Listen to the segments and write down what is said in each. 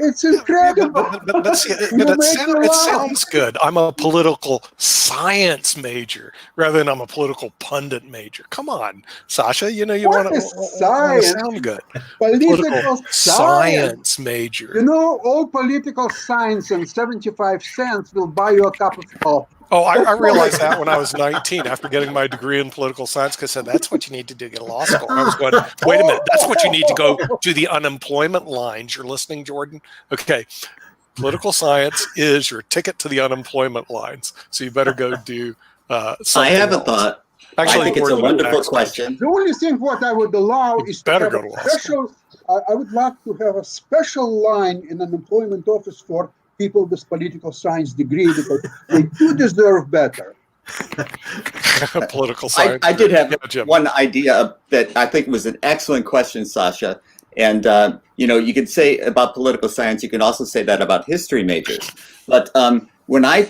It's incredible. It sounds good. I'm a political science major rather than I'm a political pundit major. Come on, Sasha. You want to sound good. Political science major. All political science and 75 cents will buy you a cup of coffee. Oh, I realized that when I was 19 after getting my degree in political science, because I said, that's what you need to do to get a law school. I was going, wait a minute, that's what you need to go to the unemployment lines. You're listening, Jordan? Okay. Political science is your ticket to the unemployment lines. So you better go do something I have else. a thought. Actually, I think it's a wonderful question. The only thing what I would allow is to have a special, I would like to have a special line in an employment office for people with political science degree, because they do deserve better. Political science. I did have one idea that I think was an excellent question, Sasha. And, you could say about political science, you can also say that about history majors. But when I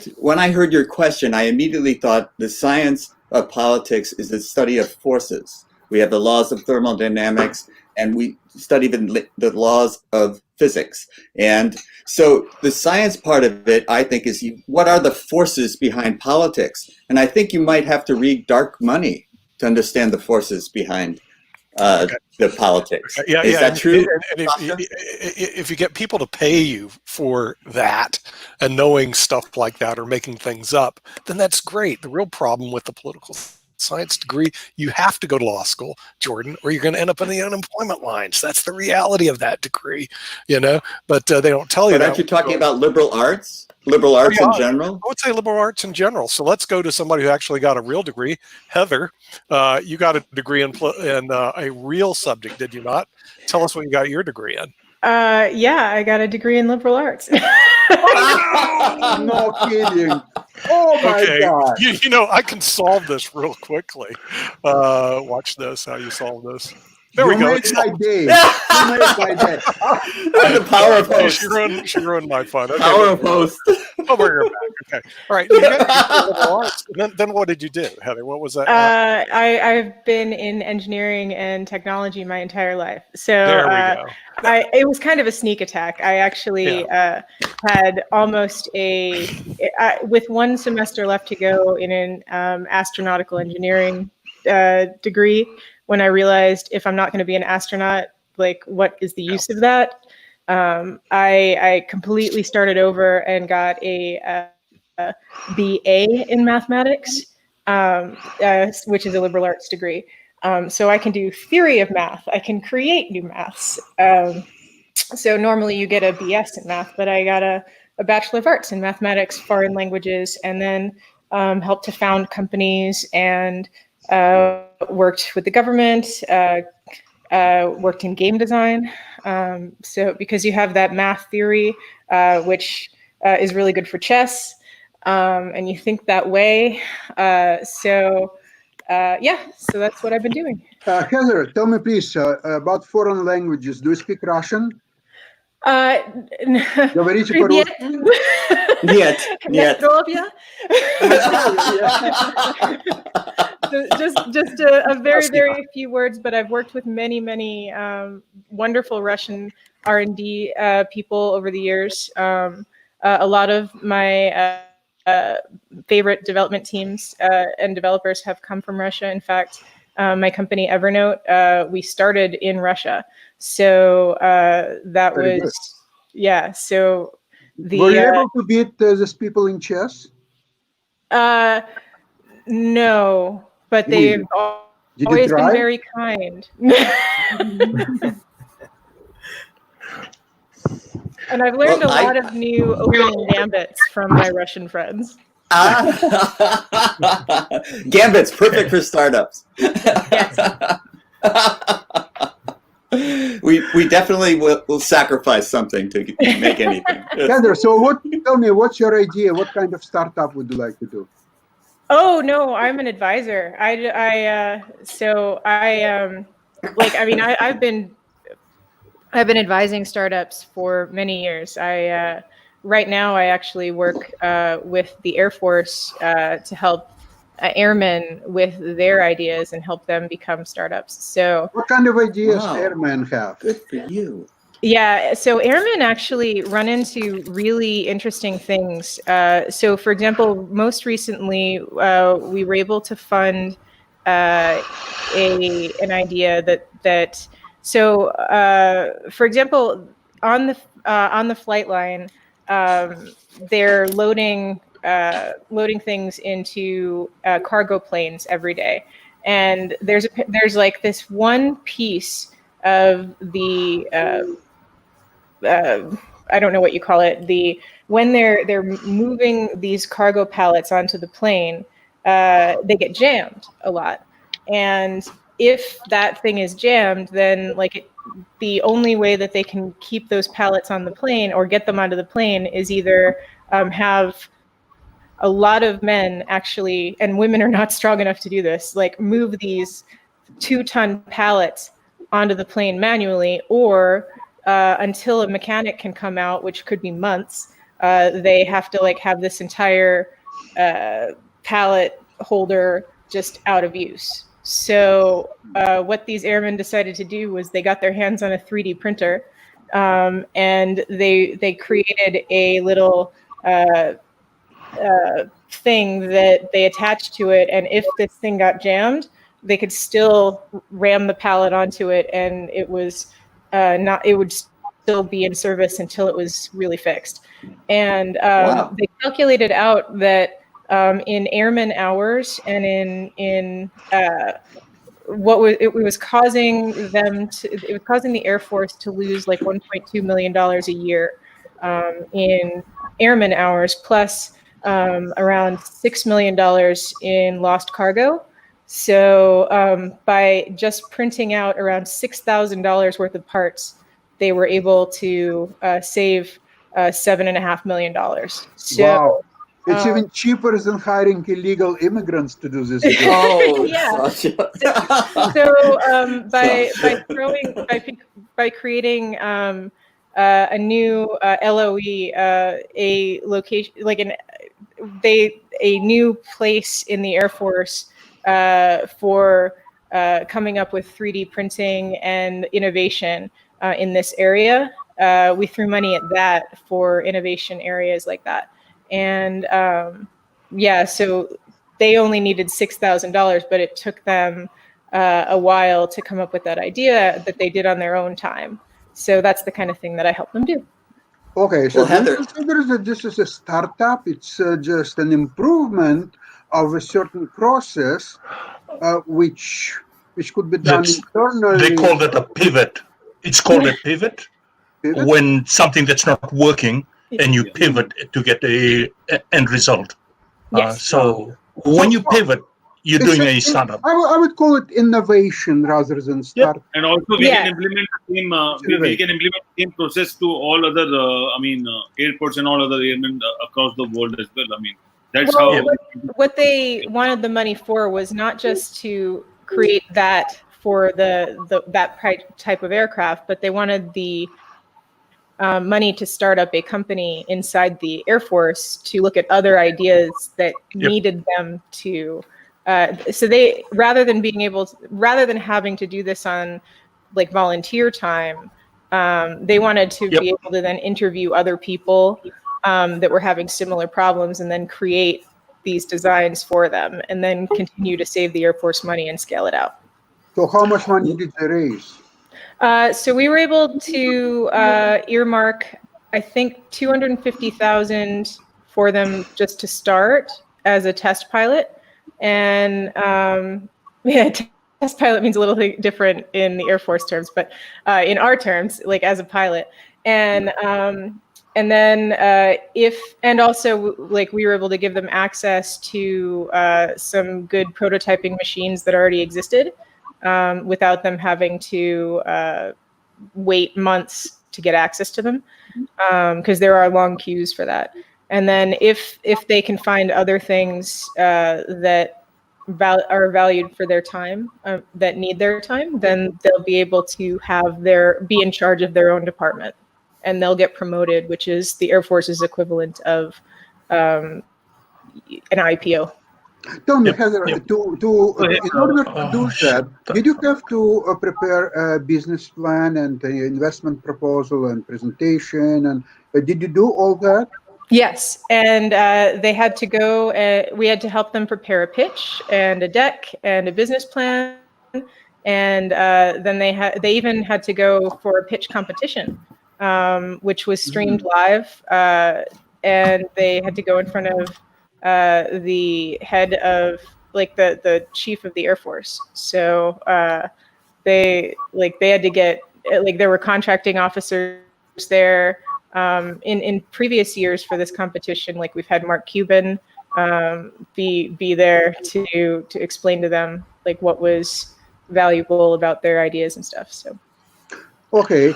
heard your question, I immediately thought the science of politics is the study of forces. We have the laws of thermodynamics, and we study the laws of physics. And so the science part of it, I think, is what are the forces behind politics? And I think you might have to read Dark Money to understand the forces behind the politics. Is that true? And if you get people to pay you for that and knowing stuff like that or making things up, then that's great. The real problem with the political science degree, you have to go to law school, Jordan, or you're going to end up in the unemployment lines. That's the reality of that degree, but they don't tell you that. But aren't you talking about liberal arts? Liberal arts in general? I would say liberal arts in general. So let's go to somebody who actually got a real degree. Heather, you got a degree in a real subject, did you not? Tell us what you got your degree in. Yeah, I got a degree in liberal arts. No kidding. Oh my God. I can solve this real quickly. Watch this, how you solve this. There we go. Made my day. You made my day. The power of host. She ruined my fun. Okay, power of host. I'll bring her back. Okay. All right. You got liberal arts. Then what did you do, Heather? What was that? I've been in engineering and technology my entire life. So there we go. It was kind of a sneak attack. I actually had almost with one semester left to go in an astronautical engineering degree, when I realized if I'm not going to be an astronaut, like, what is the use of that? I completely started over and got a BA in mathematics, which is a liberal arts degree. So I can do theory of math. I can create new maths. So normally you get a BS in math, but I got a Bachelor of Arts in mathematics, foreign languages, and then helped to found companies and worked with the government, worked in game design. So because you have that math theory, which is really good for chess, and you think that way. So that's what I've been doing. Heather, tell me please about foreign languages. Do you speak Russian? Нет. Just a very few words, but I've worked with many wonderful Russian R&D people over the years. A lot of my favorite development teams and developers have come from Russia. In fact, my company Evernote, we started in Russia. So that Very was good. So were you able to beat these people in chess? No, but they've always been very kind. And I've learned a lot of new opening gambits from my Russian friends. Gambits, perfect for startups. Yes. We definitely will sacrifice something to make anything. Heather, so tell me, what's your idea? What kind of startup would you like to do? Oh no, I'm an advisor. I've been advising startups for many years. Right now I actually work with the Air Force to help airmen with their ideas and help them become startups. So what kind of ideas airmen have? Good for you. Yeah, so airmen actually run into really interesting things. So, for example, most recently, we were able to fund an idea that for example, on the flight line, they're loading things into cargo planes every day, and there's like this one piece of the I don't know what you call it. When they're moving these cargo pallets onto the plane, they get jammed a lot. And if that thing is jammed, then the only way that they can keep those pallets on the plane or get them onto the plane is either have a lot of men actually, and women are not strong enough to do this, like move these 2-ton pallets onto the plane manually, or until a mechanic can come out, which could be months, they have to have this entire pallet holder just out of use. So what these airmen decided to do was they got their hands on a 3D printer, and they created a little thing that they attached to it, and if this thing got jammed, they could still ram the pallet onto it, and it was it would still be in service until it was really fixed. And Wow. they calculated out that in airman hours and in it was causing the Air Force to lose like $1.2 million a year in airman hours, plus around $6 million in lost cargo. So by just printing out around $6,000 worth of parts, they were able to save $7.5 million. So, wow. It's even cheaper than hiring illegal immigrants to do this. Oh, yeah. Sasha. So by creating a new LOE, a location a new place in the Air Force for coming up with 3D printing and innovation in this area. We threw money at that for innovation areas like that. And so they only needed $6,000, but it took them a while to come up with that idea that they did on their own time. So that's the kind of thing that I help them do. Okay, so Well, Heather- do you consider that this is a startup? It's just an improvement of a certain process, which could be done internally. They call that a pivot. It's called a pivot when something that's not working and you pivot to get a end result. Yes. So when you pivot, you're doing a startup. I would call it innovation rather than startup. And also we can implement the same we can implement the same process to all other airports and all other airmen across the world as well. I mean, that's how what they wanted the money for was not just to create that for that type of aircraft, but they wanted the money to start up a company inside the Air Force to look at other ideas that needed them to. So they, rather than having to do this on like volunteer time, they wanted to be able to then interview other people that were having similar problems and then create these designs for them and then continue to save the Air Force money and scale it out. So how much money did they raise? So we were able to earmark, I think, $250,000 for them just to start as a test pilot. And test pilot means a little bit different in the Air Force terms, but in our terms, like as a pilot. And then also like we were able to give them access to some good prototyping machines that already existed without them having to wait months to get access to them, because there are long queues for that. And then if they can find other things that are valued for their time, that need their time, then they'll be able to be in charge of their own department, and they'll get promoted, which is the Air Force's equivalent of an IPO. Tell me, Yep, Heather, yep. in order to do that, did you have to prepare a business plan and an investment proposal and presentation? And did you do all that? Yes, and they had to go. We had to help them prepare a pitch and a deck and a business plan, and then they even had to go for a pitch competition, which was streamed live, and they had to go in front of the head of the chief of the Air Force. So they had to get there were contracting officers there. In previous years for this competition, like we've had Mark Cuban be there to explain to them like what was valuable about their ideas and stuff. So okay,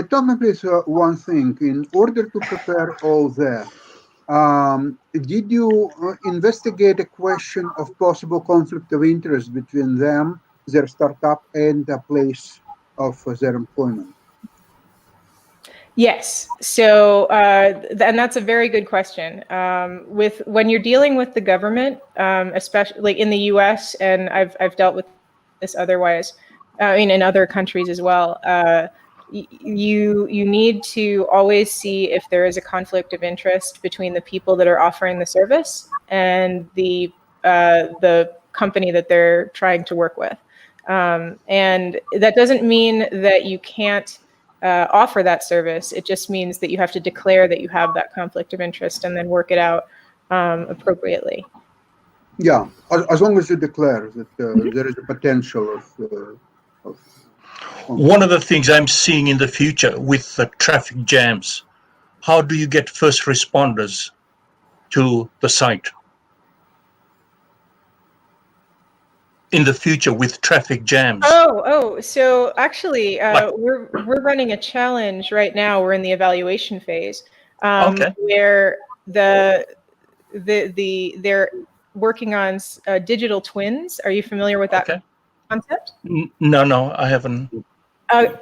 tell me please one thing. In order to prepare all that, did you investigate a question of possible conflict of interest between them, their startup, and the place of their employment? yes, so and that's a very good question. When you're dealing with the government, especially like in the U.S., and I've dealt with this otherwise, in other countries as well. You need to always see if there is a conflict of interest between the people that are offering the service and the company that they're trying to work with, and that doesn't mean that you can't offer that service. It just means that you have to declare that you have that conflict of interest and then work it out appropriately. Yeah, as long as you declare that there is a potential of One of the things I'm seeing in the future with the traffic jams, how do you get first responders to the site? In the future with traffic jams. So actually, we're running a challenge right now. We're in the evaluation phase, where they're working on digital twins. Are you familiar with that concept? No, I haven't.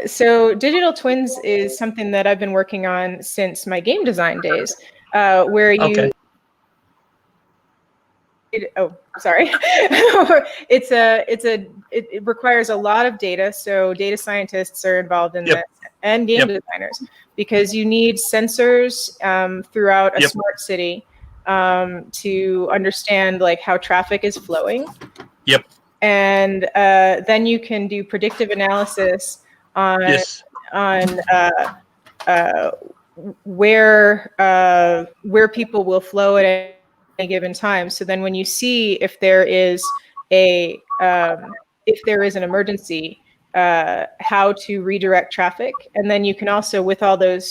So digital twins is something that I've been working on since my game design days, where you. It requires a lot of data. So data scientists are involved in this, and game designers, because you need sensors throughout a smart city to understand like how traffic is flowing. Yep. And then you can do predictive analysis on where people will flow at any given time. So then when you see if there is an emergency, how to redirect traffic. And then you can also, with all the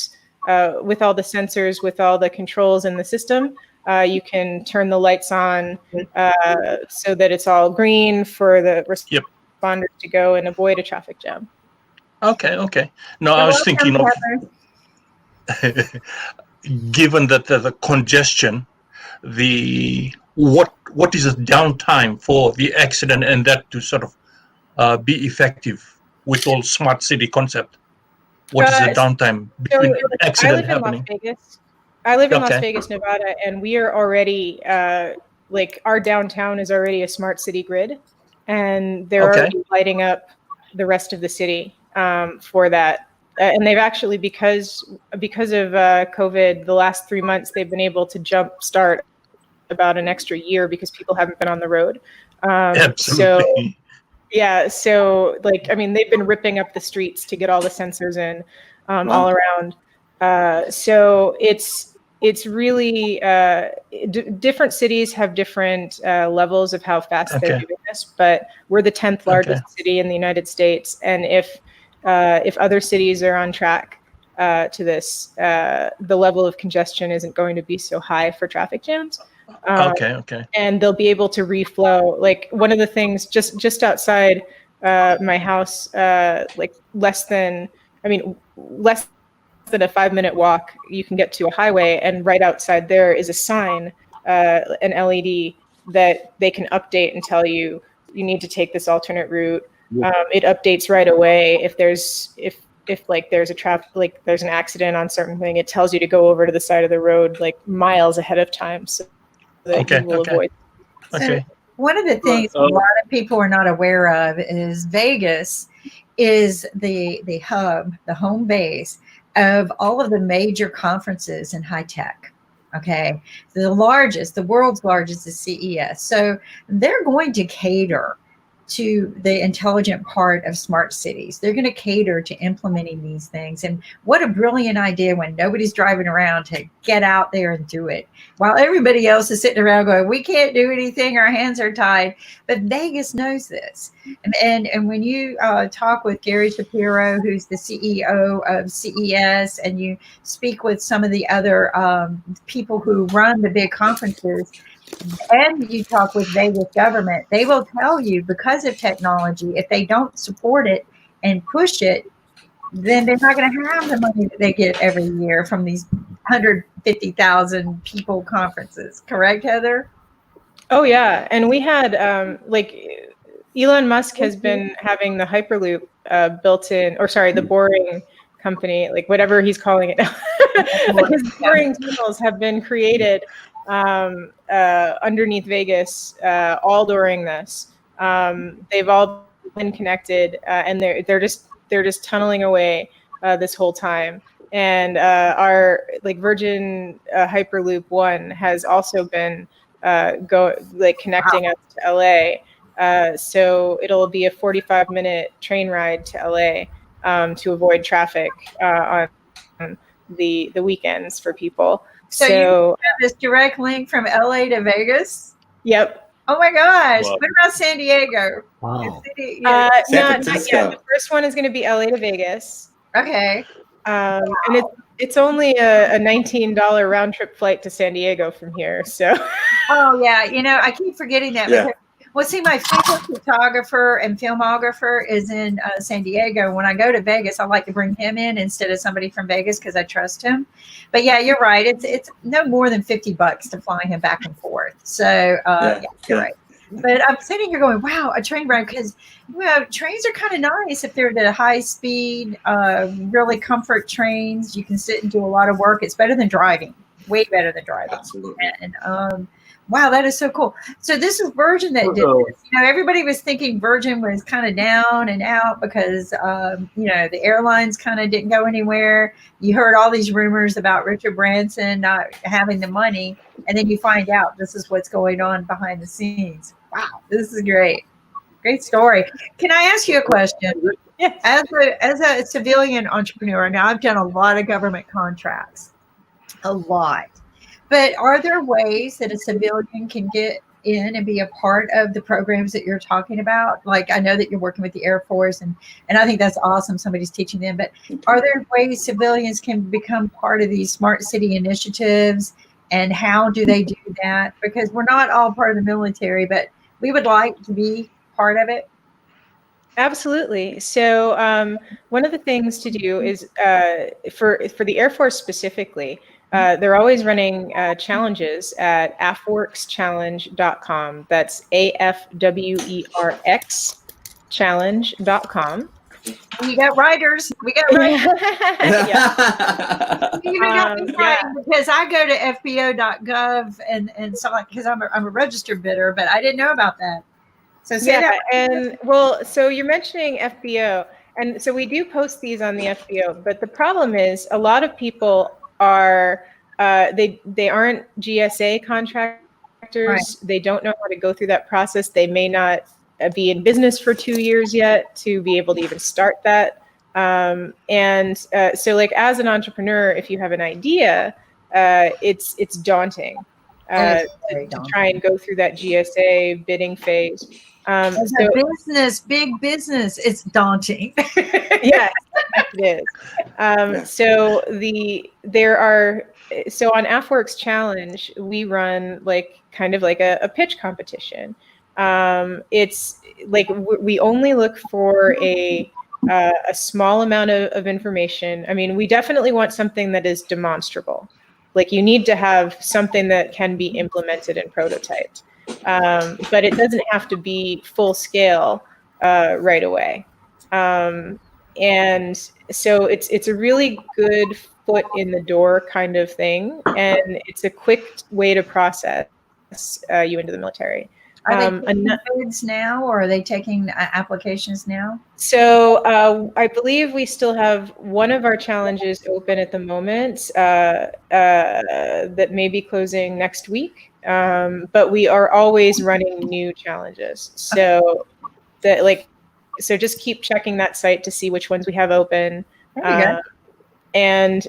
sensors, with all the controls in the system, you can turn the lights on so that it's all green for the responders to go and avoid a traffic jam. Okay. No, I was thinking of given that the congestion, what is the downtime for the accident and that to sort of be effective with all smart city concept? What is the downtime between accident happening? I live in Las Vegas, Nevada, and we are already our downtown is already a smart city grid, and they're already lighting up the rest of the city for that. And they've actually, because of COVID, the last 3 months, they've been able to jumpstart about an extra year because people haven't been on the road. Absolutely. So they've been ripping up the streets to get all the sensors in all around. So it's really different cities have different levels of how fast they're doing this, but we're the 10th largest city in the United States, and if other cities are on track to this, the level of congestion isn't going to be so high for traffic jams. And they'll be able to reflow. Like one of the things just outside my house, less than a 5-minute walk, you can get to a highway, and right outside there is a sign, an LED that they can update and tell you need to take this alternate route. It updates right away if there's an accident on certain thing. It tells you to go over to the side of the road like miles ahead of time, so that you will avoid. Okay. One of the things a lot of people are not aware of is Vegas is the hub, the home base of all of the major conferences in high tech. Okay. The world's largest is CES. So they're going to cater to the intelligent part of smart cities. They're going to cater to implementing these things. And what a brilliant idea when nobody's driving around to get out there and do it. While everybody else is sitting around going, we can't do anything, our hands are tied. But Vegas knows this. And when you talk with Gary Shapiro, who's the CEO of CES, and you speak with some of the other people who run the big conferences, and you talk with Vegas government, they will tell you, because of technology, if they don't support it and push it, then they're not going to have the money that they get every year from these 150,000 people conferences. Correct, Heather? Oh yeah, and we had Elon Musk has been having the Hyperloop built in, or sorry, the boring company, like whatever he's calling it now. His boring tunnels have been created underneath Vegas all during this. They've all been connected, and they're just tunneling away this whole time. And our Virgin Hyperloop 1 has also been connecting us to LA. So it'll be a 45-minute train ride to LA to avoid traffic on the weekends for people. So you have this direct link from LA to Vegas? Yep. Oh my gosh. Wow. What about San Diego? Wow. Not yet. The first one is going to be LA to Vegas. Okay. And it's only a $19 round trip flight to San Diego from here. So. Oh yeah. I keep forgetting that. Yeah. Well, see, my favorite photographer and filmographer is in San Diego. When I go to Vegas, I like to bring him in instead of somebody from Vegas because I trust him. But yeah, you're right. It's no more than $50 to fly him back and forth. So you're right. But I'm sitting here going, wow, a train ride, because trains are kind of nice if they're the high speed, really comfort trains. You can sit and do a lot of work. It's better than driving, way better than driving. Absolutely. And wow, that is so cool. So this is Virgin that did this. Everybody was thinking Virgin was kind of down and out because, the airlines kind of didn't go anywhere. You heard all these rumors about Richard Branson not having the money, and then you find out this is what's going on behind the scenes. Wow, this is great. Great story. Can I ask you a question? Yeah. As a civilian entrepreneur, now I've done a lot of government contracts, a lot. But are there ways that a civilian can get in and be a part of the programs that you're talking about? Like, I know that you're working with the Air Force, and I think that's awesome. Somebody's teaching them. But are there ways civilians can become part of these smart city initiatives? And how do they do that? Because we're not all part of the military, but we would like to be part of it. Absolutely. So one of the things to do is for the Air Force specifically, they're always running challenges at afworkschallenge.com. That's AFWERX challenge.com. We got writers. We got writers. Because I go to FBO.gov and so because I'm a registered bidder, but I didn't know about that. So say that. And so you're mentioning FBO, and so we do post these on the FBO, but the problem is a lot of people are they aren't GSA contractors. Right. They don't know how to go through that process. They may not be in business for 2 years yet to be able to even start that. So like as an entrepreneur, if you have an idea, it's daunting to try and go through that GSA bidding phase. As a business, big business, it's daunting. Yes, it is. So on AFWorks Challenge, we run kind of like a pitch competition. It's like we only look for a small amount of information. I mean, we definitely want something that is demonstrable. Like you need to have something that can be implemented and prototyped. But it doesn't have to be full scale right away. And so it's a really good foot in the door kind of thing. And it's a quick way to process. you into the military. Are they taking bids now, or are they taking applications now? So I believe we still have one of our challenges open at the moment that may be closing next week. But we are always running new challenges. So so just keep checking that site to see which ones we have open. And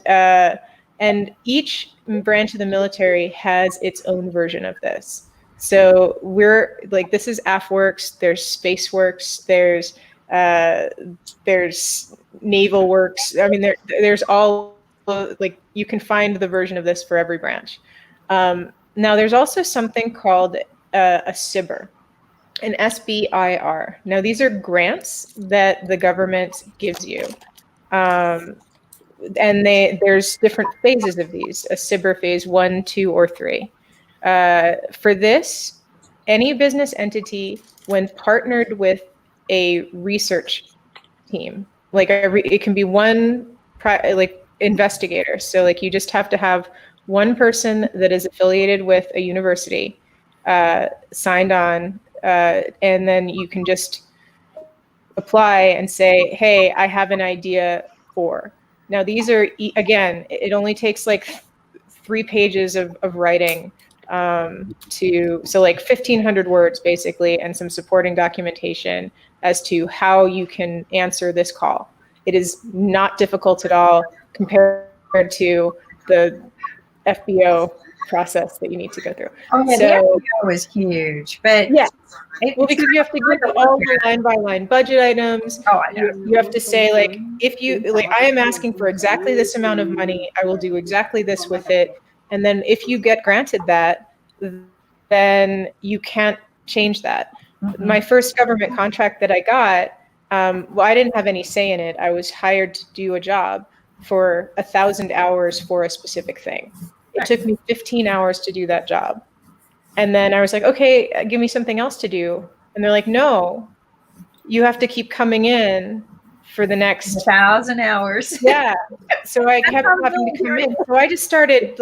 each branch of the military has its own version of this. So we're like, this is AFWorks, there's SpaceWorks, there's Naval Works. I mean, there's all, like, you can find the version of this for every branch. Now there's also something called a SBIR, an SBIR. Now these are grants that the government gives you. And there's different phases of these, a SBIR phase 1, 2, or 3. For this, any business entity, when partnered with a research team, like it can be one investigator. So like you just have to have one person that is affiliated with a university signed on, and then you can just apply and say, hey, I have an idea for. Now these are, again, it only takes like 3 pages of writing so like 1,500 words basically, and some supporting documentation as to how you can answer this call. It is not difficult at all compared to the FBO process that you need to go through. Oh yeah, the FBO is huge, but yeah. Well, because you have to give all the line-by-line budget items. Oh, I know. You have to say, like, if you, like, I am asking for exactly this amount of money, I will do exactly this with it. And then if you get granted that, then you can't change that. Mm-hmm. My first government contract that I got, well, I didn't have any say in it. I was hired to do a job for 1,000 hours for a specific thing. It took me 15 hours to do that job. And then I was like, okay, give me something else to do. And they're like, no, you have to keep coming in for the next 1,000 hours. Yeah. So I kept having to come in. So I just started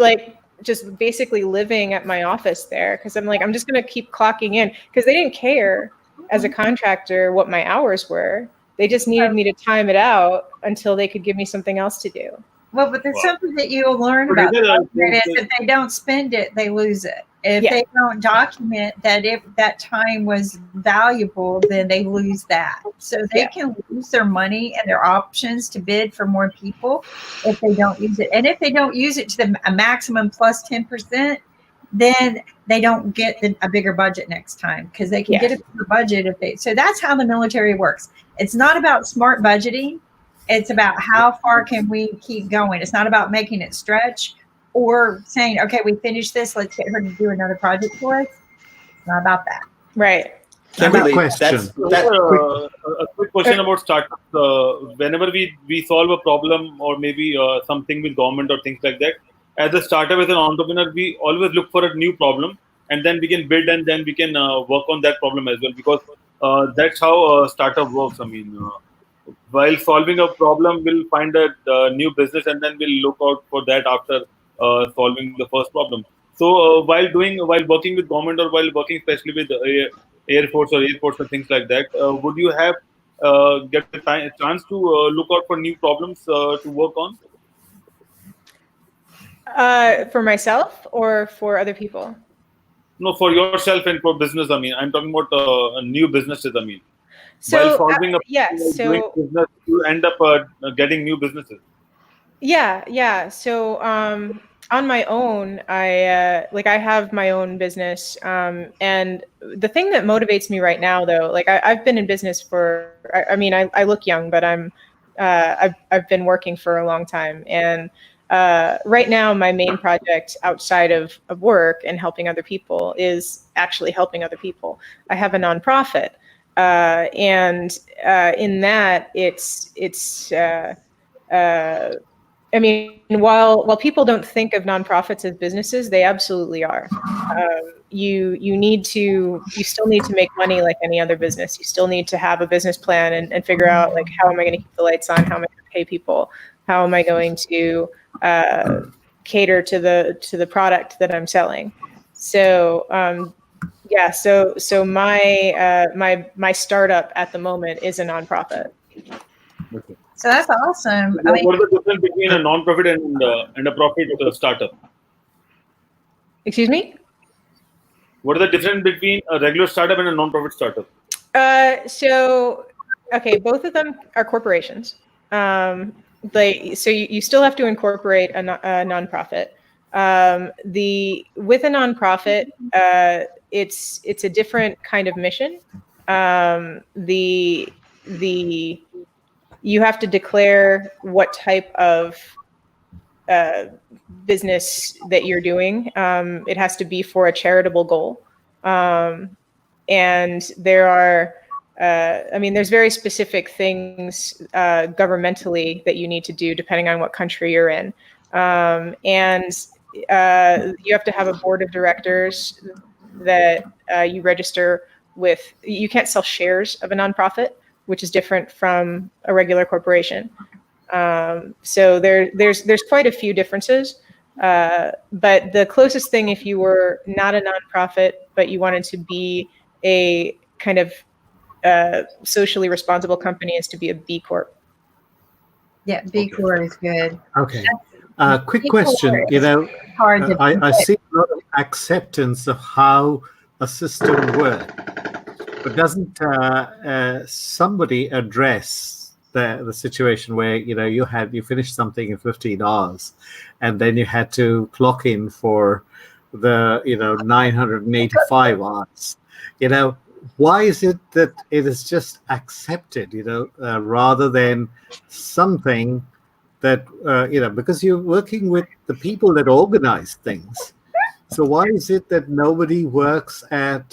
just basically living at my office there, because I'm like, I'm just going to keep clocking in, because they didn't care as a contractor what my hours were. They just needed me to time it out until they could give me something else to do. Well, but there's something that you'll learn about is if they don't spend it, they lose it. If they don't document that if that time was valuable, then they lose that. So they can lose their money and their options to bid for more people if they don't use it. And if they don't use it to a maximum plus 10%, then they don't get a bigger budget next time, because they can get a bigger budget if they. So that's how the military works. It's not about smart budgeting. It's about how far can we keep going. It's not about making it stretch or saying, okay, we finished this, let's get her to do another project for us. It's not about that. Right. Kimberly, question. A quick question about startups. Whenever we solve a problem or maybe something with government or things like that, as a startup, as an entrepreneur, we always look for a new problem, and then we can build and then we can work on that problem as well, because that's how a startup works. I mean, while solving a problem, we'll find a new business, and then we'll look out for that after solving the first problem. So while working with government, or while working especially with Air Force or airports and things like that, would you have get a chance to look out for new problems to work on? For myself or for other people? No, for yourself and for business. I mean, I'm talking about new businesses. I mean, so while solving doing business, you end up getting new businesses. Yeah. So on my own, I have my own business, and the thing that motivates me right now, though, like I've been in business for, I look young, but I've been working for a long time, and right now my main project outside of work and helping other people is actually helping other people. I have a nonprofit, and in that while people don't think of nonprofits as businesses, they absolutely are. You still need to make money like any other business. You still need to have a business plan and figure out, like, how am I going to keep the lights on? How am I going to pay people? How am I going to cater to the product that I'm selling? So yeah, so my startup at the moment is a nonprofit. Okay. So that's awesome. I mean, What is the difference between a non-profit and a profit startup? Excuse me? What is the difference between a regular startup and a non-profit startup? So, okay, both of them are corporations. So you still have to incorporate a nonprofit. With a nonprofit, it's a different kind of mission. You have to declare what type of business that you're doing. It has to be for a charitable goal. And there are, there's very specific things governmentally that you need to do depending on what country you're in. And you have to have a board of directors that you register with. You can't sell shares of a nonprofit, which is different from a regular corporation. So there's quite a few differences. But the closest thing, if you were not a nonprofit, but you wanted to be a kind of socially responsible company, is to be a B Corp. yeah, B Corp is good. Okay. Quick question. I see a lot of acceptance of how a system works, but doesn't somebody address the situation where you finished something in 15 hours, and then you had to clock in for the 985 hours? Why is it that it is just accepted? Rather than something that because you're working with the people that organize things. So why is it that nobody works at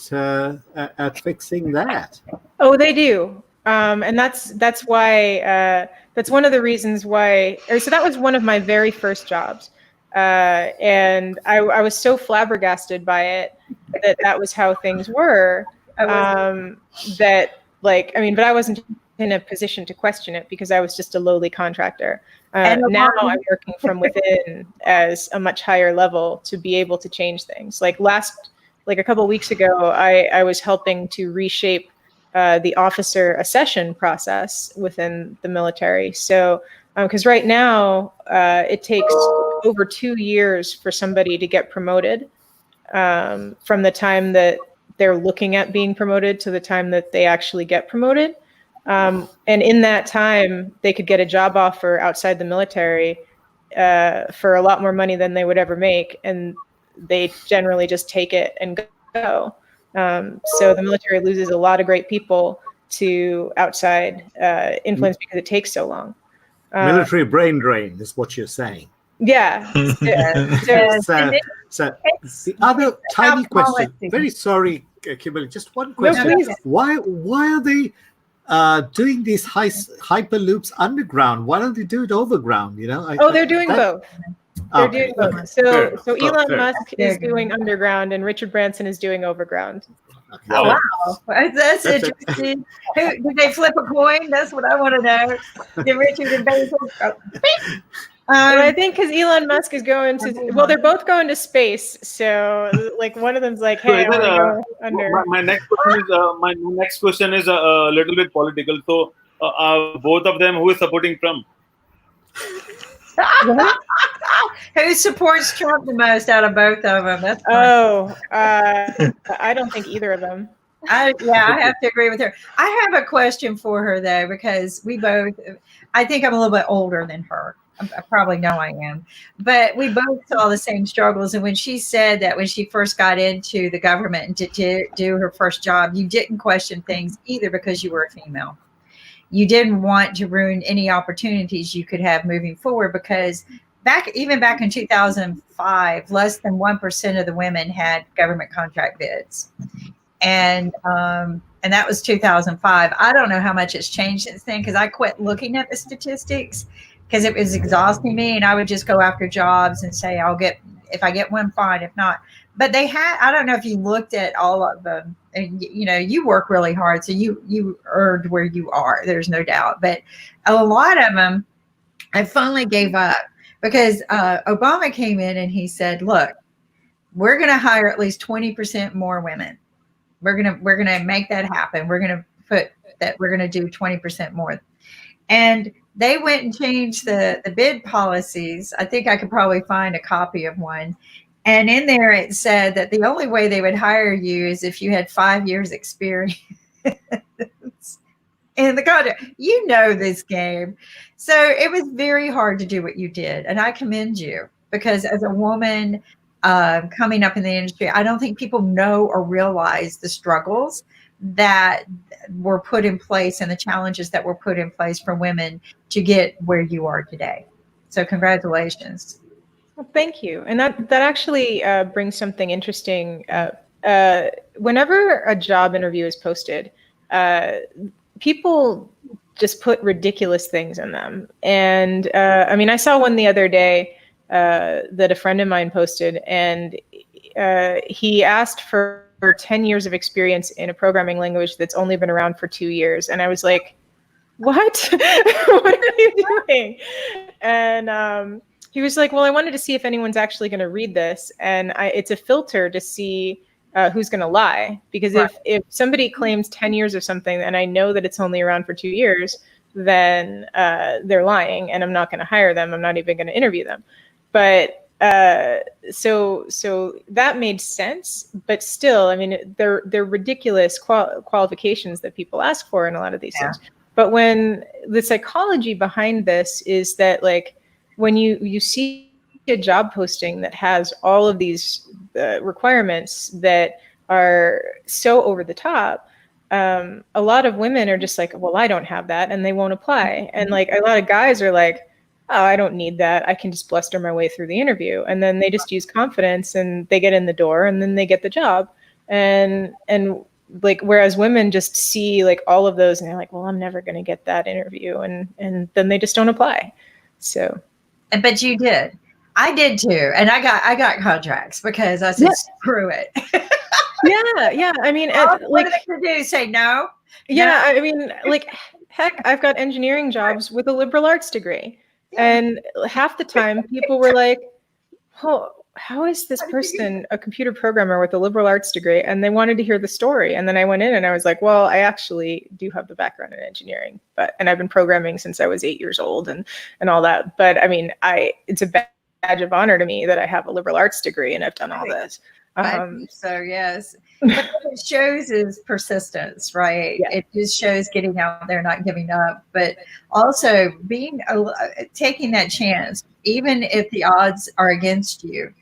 fixing that? Oh, they do. And that's why that's one of the reasons why. So that was one of my very first jobs, and I was so flabbergasted by it that was how things were. But I wasn't in a position to question it because I was just a lowly contractor. Now I'm working from within as a much higher level to be able to change things. Like a couple of weeks ago, I was helping to reshape the officer accession process within the military. So, because right now it takes over 2 years for somebody to get promoted, from the time that they're looking at being promoted to the time that they actually get promoted. And in that time, they could get a job offer outside the military for a lot more money than they would ever make, and they generally just take it and go. So the military loses a lot of great people to outside influence because it takes so long. Military brain drain is what you're saying. Yeah. So the other tiny question. Very sorry, Kimberly. Just one question. No, why are they doing these hyperloops underground? Why don't they do it overground? They're doing both. They're doing both. So Elon Musk is doing underground, and Richard Branson is doing overground. Oh, wow. That's interesting. Did they flip a coin? That's what I want to know. Did Richard and Bezos? I think because Elon Musk is going to, they're both going to space. So, one of them's like, "Hey, I want to go under." My next question is a little bit political. So, both of them, who is supporting Trump? Who supports Trump the most out of both of them? That's I don't think either of them. I have to agree with her. I have a question for her though, because I think I'm a little bit older than her. I probably know I am, but we both saw the same struggles. And when she said that when she first got into the government and to do her first job, you didn't question things either because you were a female. You didn't want to ruin any opportunities you could have moving forward, because even back in 2005, less than 1% of the women had government contract bids. And that was 2005. I don't know how much it's changed since then, because I quit looking at the statistics because it was exhausting me, and I would just go after jobs and say, if I get one, fine, if not. But I don't know if you looked at all of them, and you work really hard, so you earned where you are, there's no doubt. But a lot of them, I finally gave up because Obama came in and he said, look, we're going to hire at least 20% more women. We're going to make that happen. We're going to put that, we're going to do 20% more. And they went and changed the bid policies. I think I could probably find a copy of one. And in there it said that the only way they would hire you is if you had 5 years experience in the contract. You know this game. So it was very hard to do what you did. And I commend you, because as a woman coming up in the industry, I don't think people know or realize the struggles that were put in place and the challenges that were put in place for women to get where you are today. So congratulations. Well, thank you. And that actually brings something interesting. Whenever a job interview is posted, people just put ridiculous things in them. And I mean, I saw one the other day that a friend of mine posted, and he asked for 10 years of experience in a programming language that's only been around for 2 years. And I was like, what? What are you doing? And he was like, well, I wanted to see if anyone's actually going to read this. And it's a filter to see who's going to lie. Because if somebody claims 10 years of something and I know that it's only around for 2 years, then they're lying and I'm not going to hire them. I'm not even going to interview them. But so that made sense. But still, I mean, they're ridiculous qualifications that people ask for in a lot of these things. But when the psychology behind this is that, like, when you see a job posting that has all of these requirements that are so over the top, a lot of women are just like, well, I don't have that, and they won't apply. And like a lot of guys are like, oh, I don't need that. I can just bluster my way through the interview. And then they just use confidence and they get in the door and then they get the job. And like, whereas women just see like all of those and they're like, well, I'm never going to get that interview. And then they just don't apply. So. But you did. I did too. And I got contracts because I said, screw it. Yeah. I mean, what are they going to do? Say no? Yeah. No? I mean, like, heck, I've got engineering jobs with a liberal arts degree. And half the time people were like, oh, how is this person a computer programmer with a liberal arts degree? And they wanted to hear the story. And then I went in and I was like, well, I actually do have the background in engineering, and I've been programming since I was 8 years old and all that. But I mean, it's a badge of honor to me that I have a liberal arts degree and I've done all this. So yes, but what it shows is persistence, right? Yeah. It just shows getting out there, not giving up, but also taking that chance, even if the odds are against you,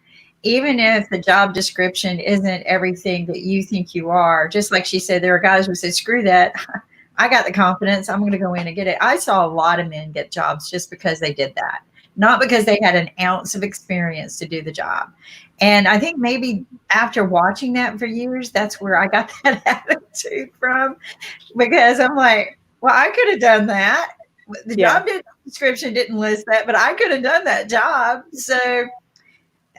even if the job description isn't everything that you think you are. Just like she said, there are guys who say, screw that. I got the confidence. I'm going to go in and get it. I saw a lot of men get jobs just because they did that, not because they had an ounce of experience to do the job. And I think maybe after watching that for years, that's where I got that attitude from, because I'm like, well, I could have done that. The job description didn't list that, but I could have done that job. So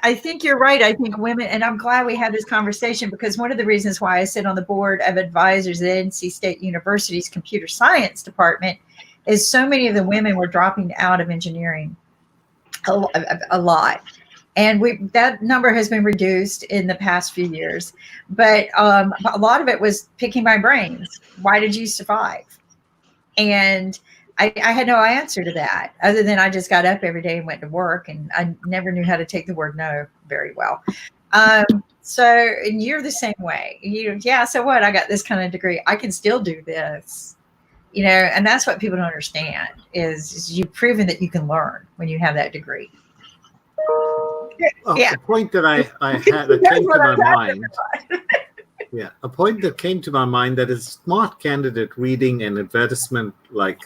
I think you're right. I think women, and I'm glad we had this conversation, because one of the reasons why I sit on the board of advisors at NC State University's computer science department is so many of the women were dropping out of engineering a lot. And that number has been reduced in the past few years. But a lot of it was picking my brains. Why did you survive? And I had no answer to that, other than I just got up every day and went to work, and I never knew how to take the word no very well. And you're the same way. So what? I got this kind of degree. I can still do this. And that's what people don't understand is you've proven that you can learn when you have that degree. A point that I had that came to my mind. A point that came to my mind that is smart candidate reading an advertisement like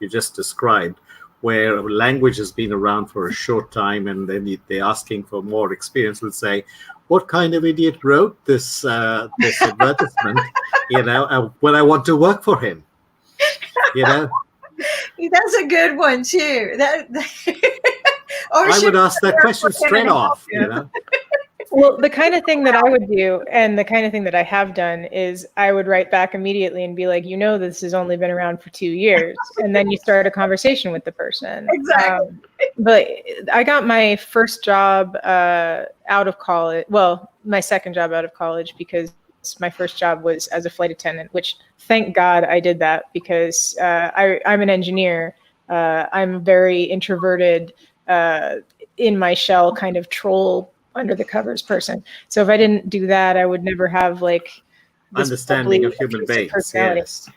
you just described, where a language has been around for a short time and then they're asking for more experience, will say, what kind of idiot wrote this advertisement, when I want to work for him? That's a good one too. I would ask that question straight off. Well, the kind of thing that I would do, and the kind of thing that I have done, is I would write back immediately and be like, this has only been around for 2 years, and then you start a conversation with the person. Exactly. But I got my first job out of college. Well, my second job out of college, because my first job was as a flight attendant, which thank God I did that, because I'm an engineer. I'm very introverted, in my shell, kind of troll under the covers person. So if I didn't do that, I would never have like this understanding of human beings. Yes.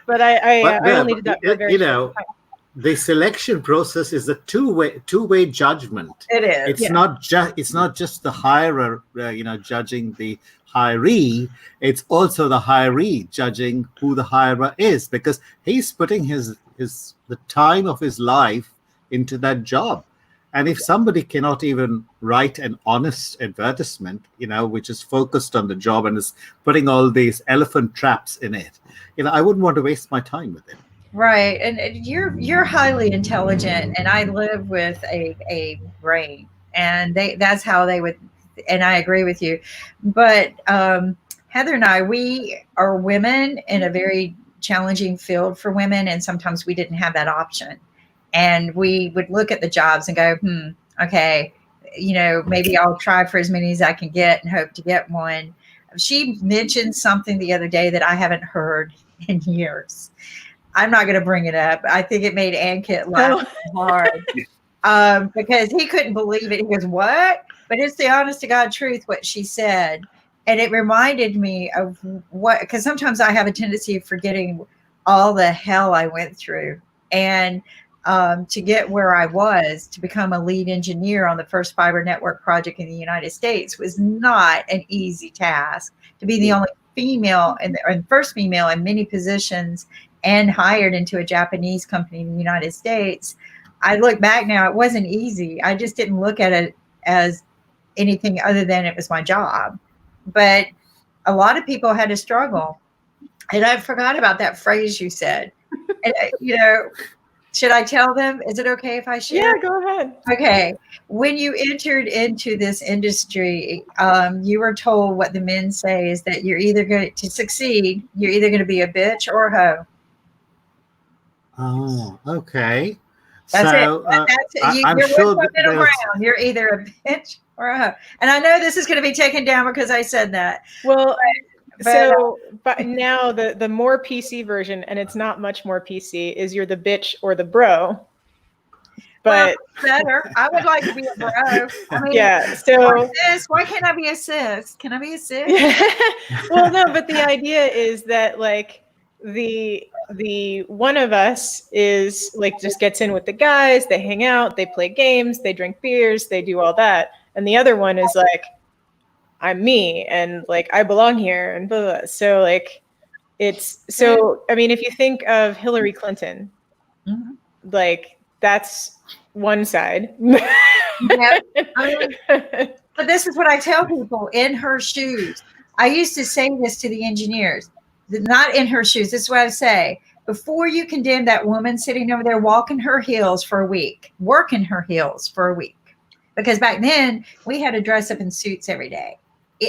but I only did that for a very short time. The selection process is a two-way judgment. It is. It's not just the hirer, judging the hiree. It's also the hiree judging who the hirer is, because he's putting the time of his life into that job. And if somebody cannot even write an honest advertisement, which is focused on the job and is putting all these elephant traps in it, I wouldn't want to waste my time with it. Right. And you're highly intelligent, and I live with a brain, and that's how they would, and I agree with you. But Heather and I, we are women in a very challenging field for women, and sometimes we didn't have that option. And we would look at the jobs and go, okay, maybe I'll try for as many as I can get and hope to get one. She mentioned something the other day that I haven't heard in years. I'm not going to bring it up. I think it made Ankit laugh hard because he couldn't believe it. He goes, what? But it's the honest to God truth, what she said. And it reminded me of because sometimes I have a tendency of forgetting all the hell I went through. And to get where I was, to become a lead engineer on the first fiber network project in the United States was not an easy task. To be the only female and first female in many positions and hired into a Japanese company in the United States. I look back now, it wasn't easy. I just didn't look at it as anything other than it was my job. But a lot of people had to struggle. And I forgot about that phrase you said. And, should I tell them? Is it okay if I share? Yeah, go ahead. Okay. When you entered into this industry, you were told what the men say is that you're either going to succeed, you're either going to be a bitch or a hoe. Oh, okay. That's so, it. That's it. I'm you're sure with middle ground. You're either a bitch or a hoe. And I know this is going to be taken down because I said that. Well, but now the more PC version, and it's not much more PC, is you're the bitch or the bro. But better. I would like to be a bro. I mean, yeah. So why can't I be a sis? Can I be a sis? Well, no, but the idea is that like the one of us is like just gets in with the guys, they hang out, they play games, they drink beers, they do all that. And the other one is like, I'm me and like I belong here and blah, blah, blah. So like I mean, if you think of Hillary Clinton, like that's one side. Yeah. But this is what I tell people in her shoes. I used to say this to the engineers, not in her shoes. This is what I say. Before you condemn that woman sitting over there, walk in her heels for a week, work in her heels for a week. Because back then we had to dress up in suits every day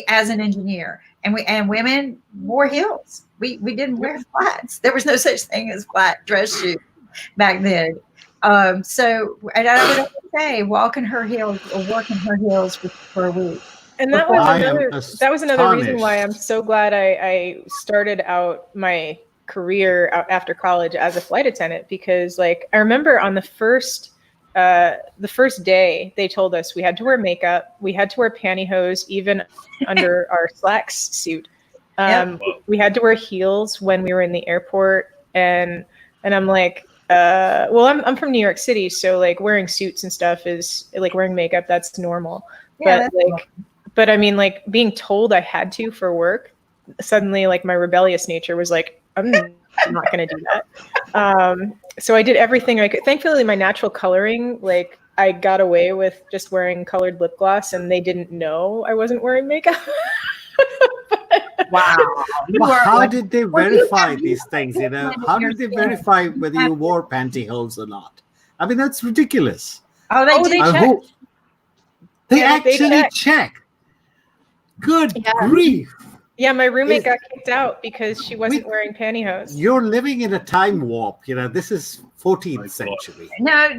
as an engineer, and women wore heels. We didn't wear flats. There was no such thing as flat dress shoes back then. So, and I would always say, walk in her heels or work in her heels for a week. And that was another reason why I'm so glad I started out my career after college as a flight attendant, because like I remember on the first day they told us we had to wear makeup, we had to wear pantyhose even under our slacks suit. We had to wear heels when we were in the airport, and I'm like, well, I'm from New York City, so like wearing suits and stuff is like wearing makeup, that's normal. Yeah, but I mean, like being told I had to for work, suddenly like my rebellious nature was like, I'm not going to do that. So I did everything I could. Thankfully, my natural coloring, like I got away with just wearing colored lip gloss, and they didn't know I wasn't wearing makeup. Wow. How did they verify these things? How did they verify whether you wore pantyhose or not? I mean, that's ridiculous. Oh, they did check. They actually check. Good grief. Yeah, my roommate got kicked out because she wasn't wearing pantyhose. You're living in a time warp. This is 14th century. No,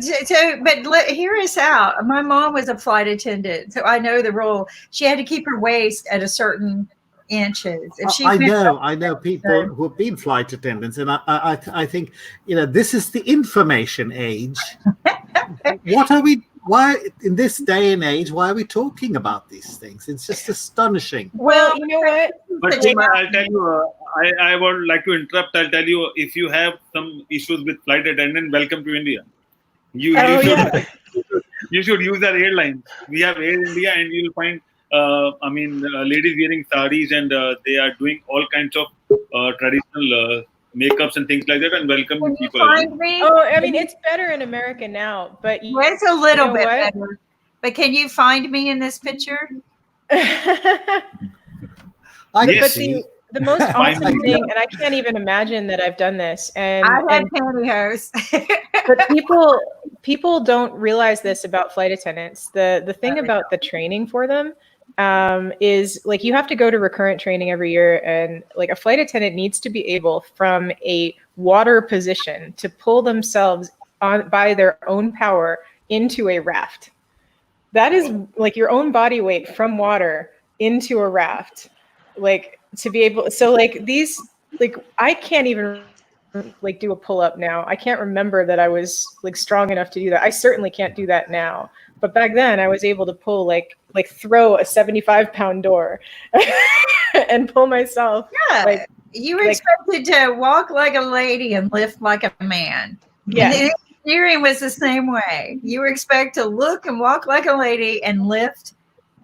but hear us out. My mom was a flight attendant, so I know the rule. She had to keep her waist at a certain inches. If she I know people who have been flight attendants, and I think this is the information age. Why in this day and age? Why are we talking about these things? It's just astonishing. Well, you know what? But I'll tell you, I would like to interrupt. I'll tell you, if you have some issues with flight attendant, welcome to India. You should use our airline. We have Air India, and you'll find, ladies wearing saris, and they are doing all kinds of traditional makeups and things like that, and welcome people. It's better in America now, but it's a little bit better. But can you find me in this picture? The most awesome thing, and I can't even imagine that I've done this. And I've had pantyhose. But people don't realize this about flight attendants. The thing about the training for them is like you have to go to recurrent training every year, and like a flight attendant needs to be able from a water position to pull themselves on by their own power into a raft. That is like your own body weight from water into a raft. Like to be able, so like these, like I can't even like do a pull up now. I can't remember that I was like strong enough to do that. I certainly can't do that now. But back then I was able to pull like throw a 75-pound door and pull myself. Yeah. Like, you were expected to walk like a lady and lift like a man. Yeah. And the steering was the same way. You were expected to look and walk like a lady and lift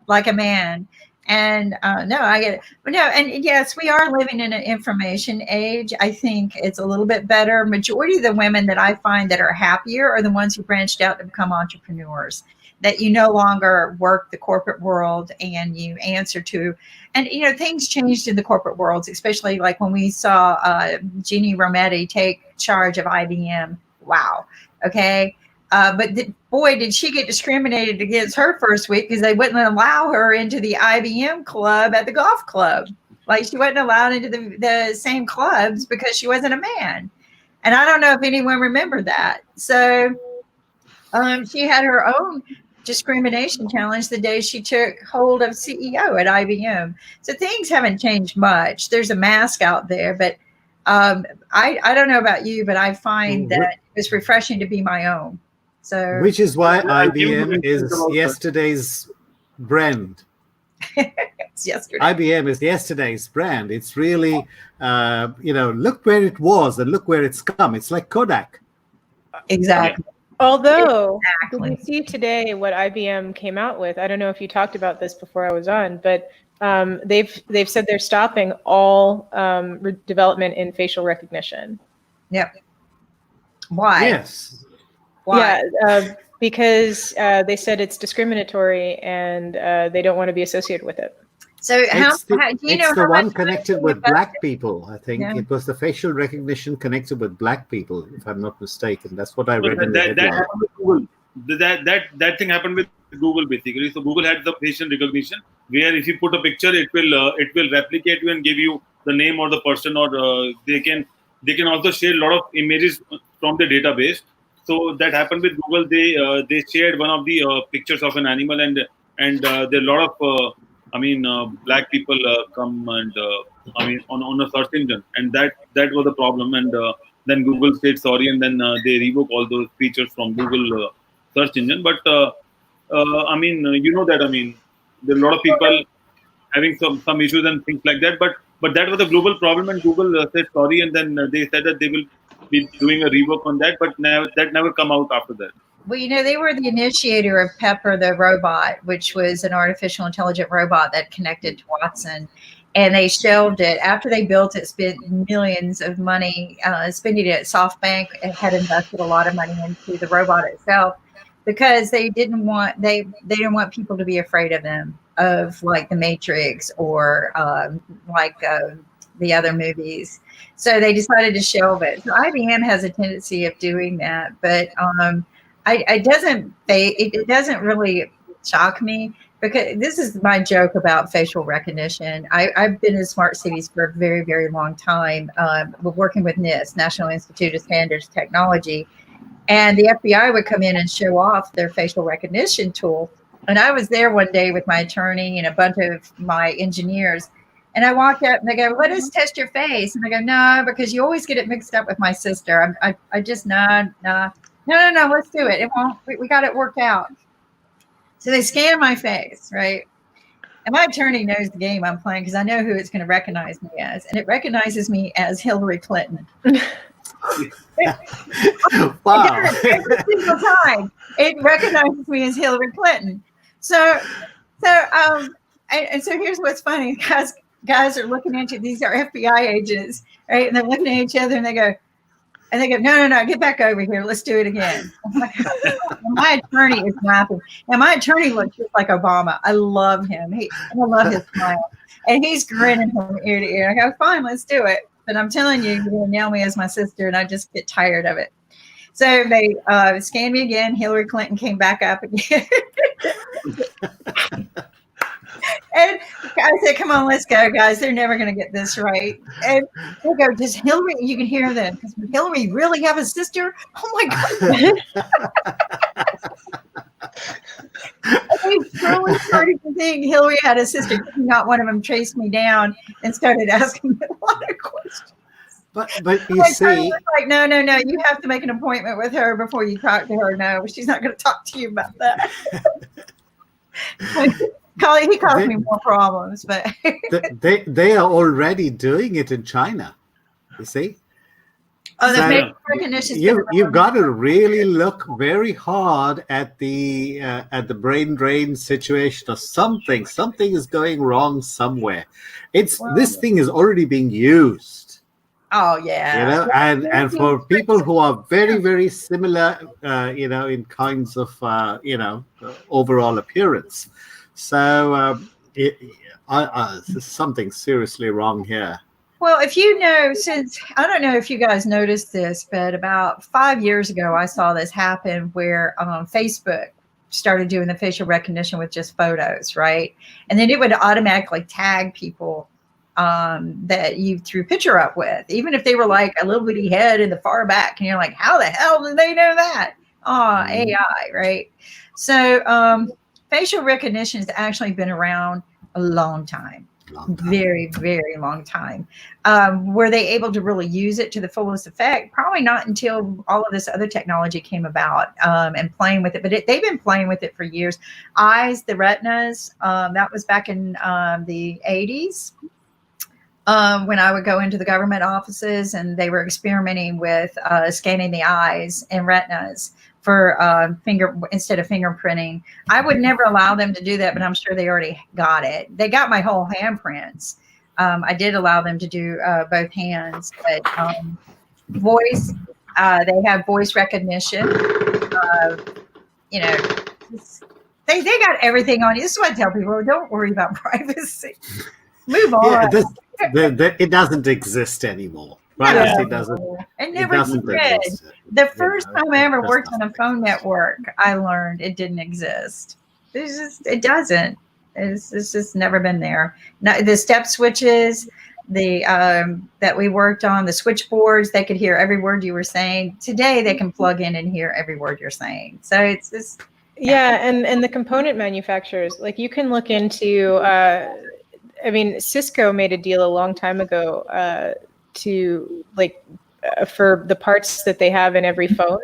like a man. And no, I get it. But no, and yes, we are living in an information age. I think it's a little bit better. Majority of the women that I find that are happier are the ones who branched out to become entrepreneurs. That you no longer work the corporate world and you answer to, and things changed in the corporate worlds, especially like when we saw Jeannie Rometty take charge of IBM. Wow. Okay. But boy, did she get discriminated against her first week because they wouldn't allow her into the IBM club at the golf club. Like she wasn't allowed into the same clubs because she wasn't a man. And I don't know if anyone remembered that. So she had her own discrimination challenge the day she took hold of CEO at IBM. So things haven't changed much. There's a mask out there, but I don't know about you, but I find that it's refreshing to be my own. So, which is why IBM is yesterday's brand. It's yesterday. IBM is yesterday's brand. It's really, look where it was and look where it's come. It's like Kodak. Exactly. Although, you see today what IBM came out with. I don't know if you talked about this before I was on, but they've said they're stopping all development in facial recognition. Yep. Why? Yes. Why? Yeah, because they said it's discriminatory and they don't want to be associated with it. So do you know it's the one connected with black people, I think. Yeah. It was the facial recognition connected with black people, if I'm not mistaken. That's what I read in the headline. That happened with Google. That thing happened with Google basically. So Google had the facial recognition where if you put a picture, it will replicate you and give you the name or the person, or they can also share a lot of images from the database. So that happened with Google. They shared one of the pictures of an animal, and there are a lot of black people come and on a search engine, and that was the problem. And then Google said sorry, and then they revoked all those features from Google search engine. But there are a lot of people having some issues and things like that. But that was a global problem, and Google said sorry, and then they said that they will be doing a rework on that, but that never come out after that. Well, they were the initiator of Pepper the robot, which was an artificial intelligent robot that connected to Watson, and they shelved it after they built it. Spent millions of money spending it. SoftBank had invested a lot of money into the robot itself because they didn't want people to be afraid of them, of like the Matrix or the other movies. So they decided to shelve it. So IBM has a tendency of doing that, but it doesn't really shock me, because this is my joke about facial recognition. I've been in smart cities for a very, very long time, working with NIST, National Institute of Standards Technology. And the FBI would come in and show off their facial recognition tool. And I was there one day with my attorney and a bunch of my engineers. And I walked up and they go, let us test your face. And I go, no, because you always get it mixed up with my sister. I just, no, let's do it. It won't, we got it worked out. So they scan my face, right? And my attorney knows the game I'm playing because I know who it's going to recognize me as. And it recognizes me as Hillary Clinton. Wow. Every single time it recognizes me as Hillary Clinton. So here's what's funny. Guys are looking at you. These are FBI agents, right? And they're looking at each other and they go, no, get back over here. Let's do it again. My attorney is laughing. And my attorney looks just like Obama. I love him. I love his smile. And he's grinning from ear to ear. I go, fine, let's do it. But I'm telling you, you're going to nail me as my sister, and I just get tired of it. So they scanned me again. Hillary Clinton came back up again. And I said, come on, let's go, guys. They're never going to get this right. And they go, does Hillary, you can hear them, does Hillary really have a sister? Oh, my God. They truly started to think Hillary had a sister. Not one of them chased me down and started asking me a lot of questions. But you see, like, no, you have to make an appointment with her before you talk to her. No, she's not going to talk to you about that. He caused me more problems, but they are already doing it in China. You see. Oh, the face recognition. You've got to really look very hard at the brain drain situation or something. Something is going wrong somewhere. This thing is already being used. Oh yeah. You know, and for people who are very, very similar, in kinds of overall appearance. So there's something seriously wrong here. Well, if you know, since I don't know if you guys noticed this, but about 5 years ago, I saw this happen where Facebook started doing the facial recognition with just photos, right? And then it would automatically tag people that you threw a picture up with, even if they were like a little bitty head in the far back. And you're like, how the hell did they know that? Oh, AI, right? So facial recognition has actually been around a long time. Very, very long time. Were they able to really use it to the fullest effect? Probably not until all of this other technology came about and playing with it. But they've been playing with it for years. Eyes, the retinas, that was back in the 80s when I would go into the government offices and they were experimenting with scanning the eyes and retinas for instead of fingerprinting. I would never allow them to do that, but I'm sure they already got it. They got my whole handprints. I did allow them to do both hands, but voice, they have voice recognition. They got everything on you. This is what I tell people: don't worry about privacy. Move on. It doesn't exist anymore. Privacy doesn't. It never did. The first time I ever worked on a phone network, I learned it didn't exist. It doesn't. It's just never been there. Now, the step switches, that we worked on, the switchboards, they could hear every word you were saying. Today, they can plug in and hear every word you're saying. So it's just. Yeah, and the component manufacturers, like you can look into. Cisco made a deal a long time ago to for the parts that they have in every phone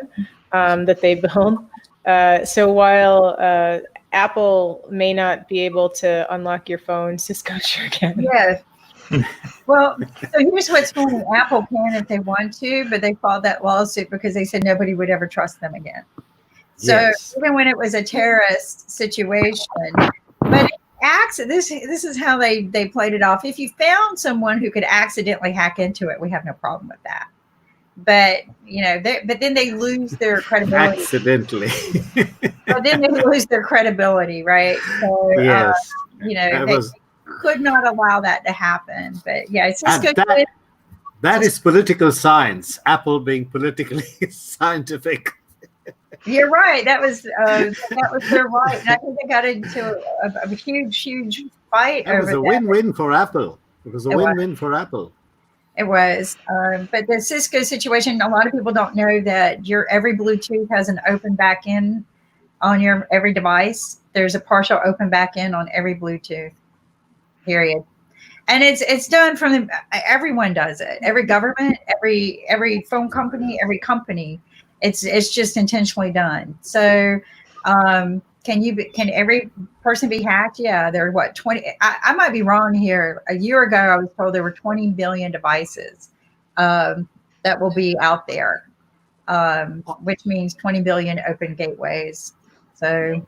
that they build. So while Apple may not be able to unlock your phone, Cisco sure can. Yes. Well, so here's what's funny. Apple can if they want to, but they filed that lawsuit because they said nobody would ever trust them again. So even when it was a terrorist situation, but this is how they played it off. If you found someone who could accidentally hack into it, we have no problem with that. But but then they lose their credibility. Accidentally. But then they lose their credibility, right? So yes. They could not allow that to happen. But yeah, Cisco. That is political science. Apple being politically scientific. You're right. That was their right. And I think they got into a huge fight It was over a that. win-win for Apple. It was a win-win for Apple. It was. But the Cisco situation, a lot of people don't know that every Bluetooth has an open back end on every device. There's a partial open back end on every Bluetooth, period. And it's done everyone does it. Every government, every phone company, every company. It's just intentionally done. So can every person be hacked? Yeah, there are 20. I might be wrong here. A year ago, I was told there were 20 billion devices that will be out there, which means 20 billion open gateways. So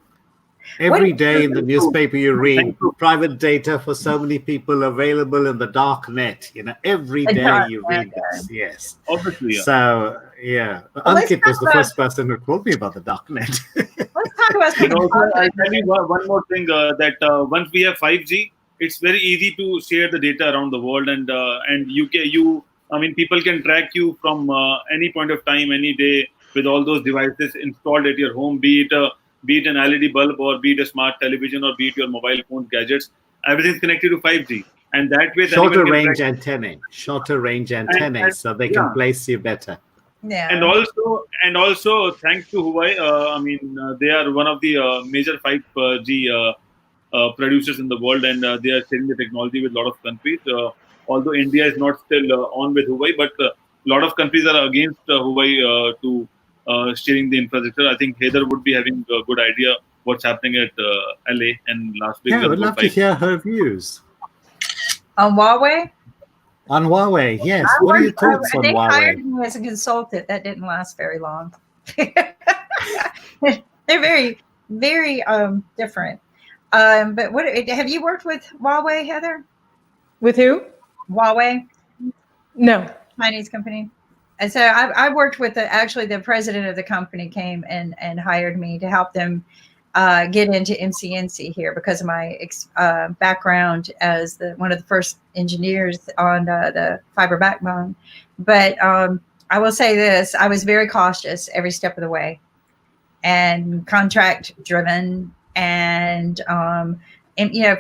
every day in the newspaper you read private data for so many people available in the dark net. Every day you read this. Yes. Obviously. Yeah. So yeah, Ankit was the first person who told me about the dark net. Let's talk about something. I'll tell you one more thing, that once we have 5G, it's very easy to share the data around the world, and people can track you from any point of time, any day, with all those devices installed at your home, be it an LED bulb, or be it a smart television, or be it your mobile phone gadgets. Everything's connected to 5G, and that way shorter range antennae, so they can place you better. Yeah. And also, thanks to Huawei, they are one of the major 5G producers in the world, and they are sharing the technology with a lot of countries. Although India is not still on with Huawei, but a lot of countries are against Huawei to sharing the infrastructure. I think Heather would be having a good idea what's happening at LA and Las Vegas. Yeah, I would love to hear her views on Huawei. On Huawei, yes. What are your thoughts on Huawei? They hired me as a consultant. That didn't last very long. They're very, very different. But what have you worked with Huawei, Heather? With who? Huawei. No. Chinese company. And so I worked with the president of the company came and hired me to help them get into MCNC here because of my background as one of the first engineers on the fiber backbone. But I will say this, I was very cautious every step of the way and contract driven. And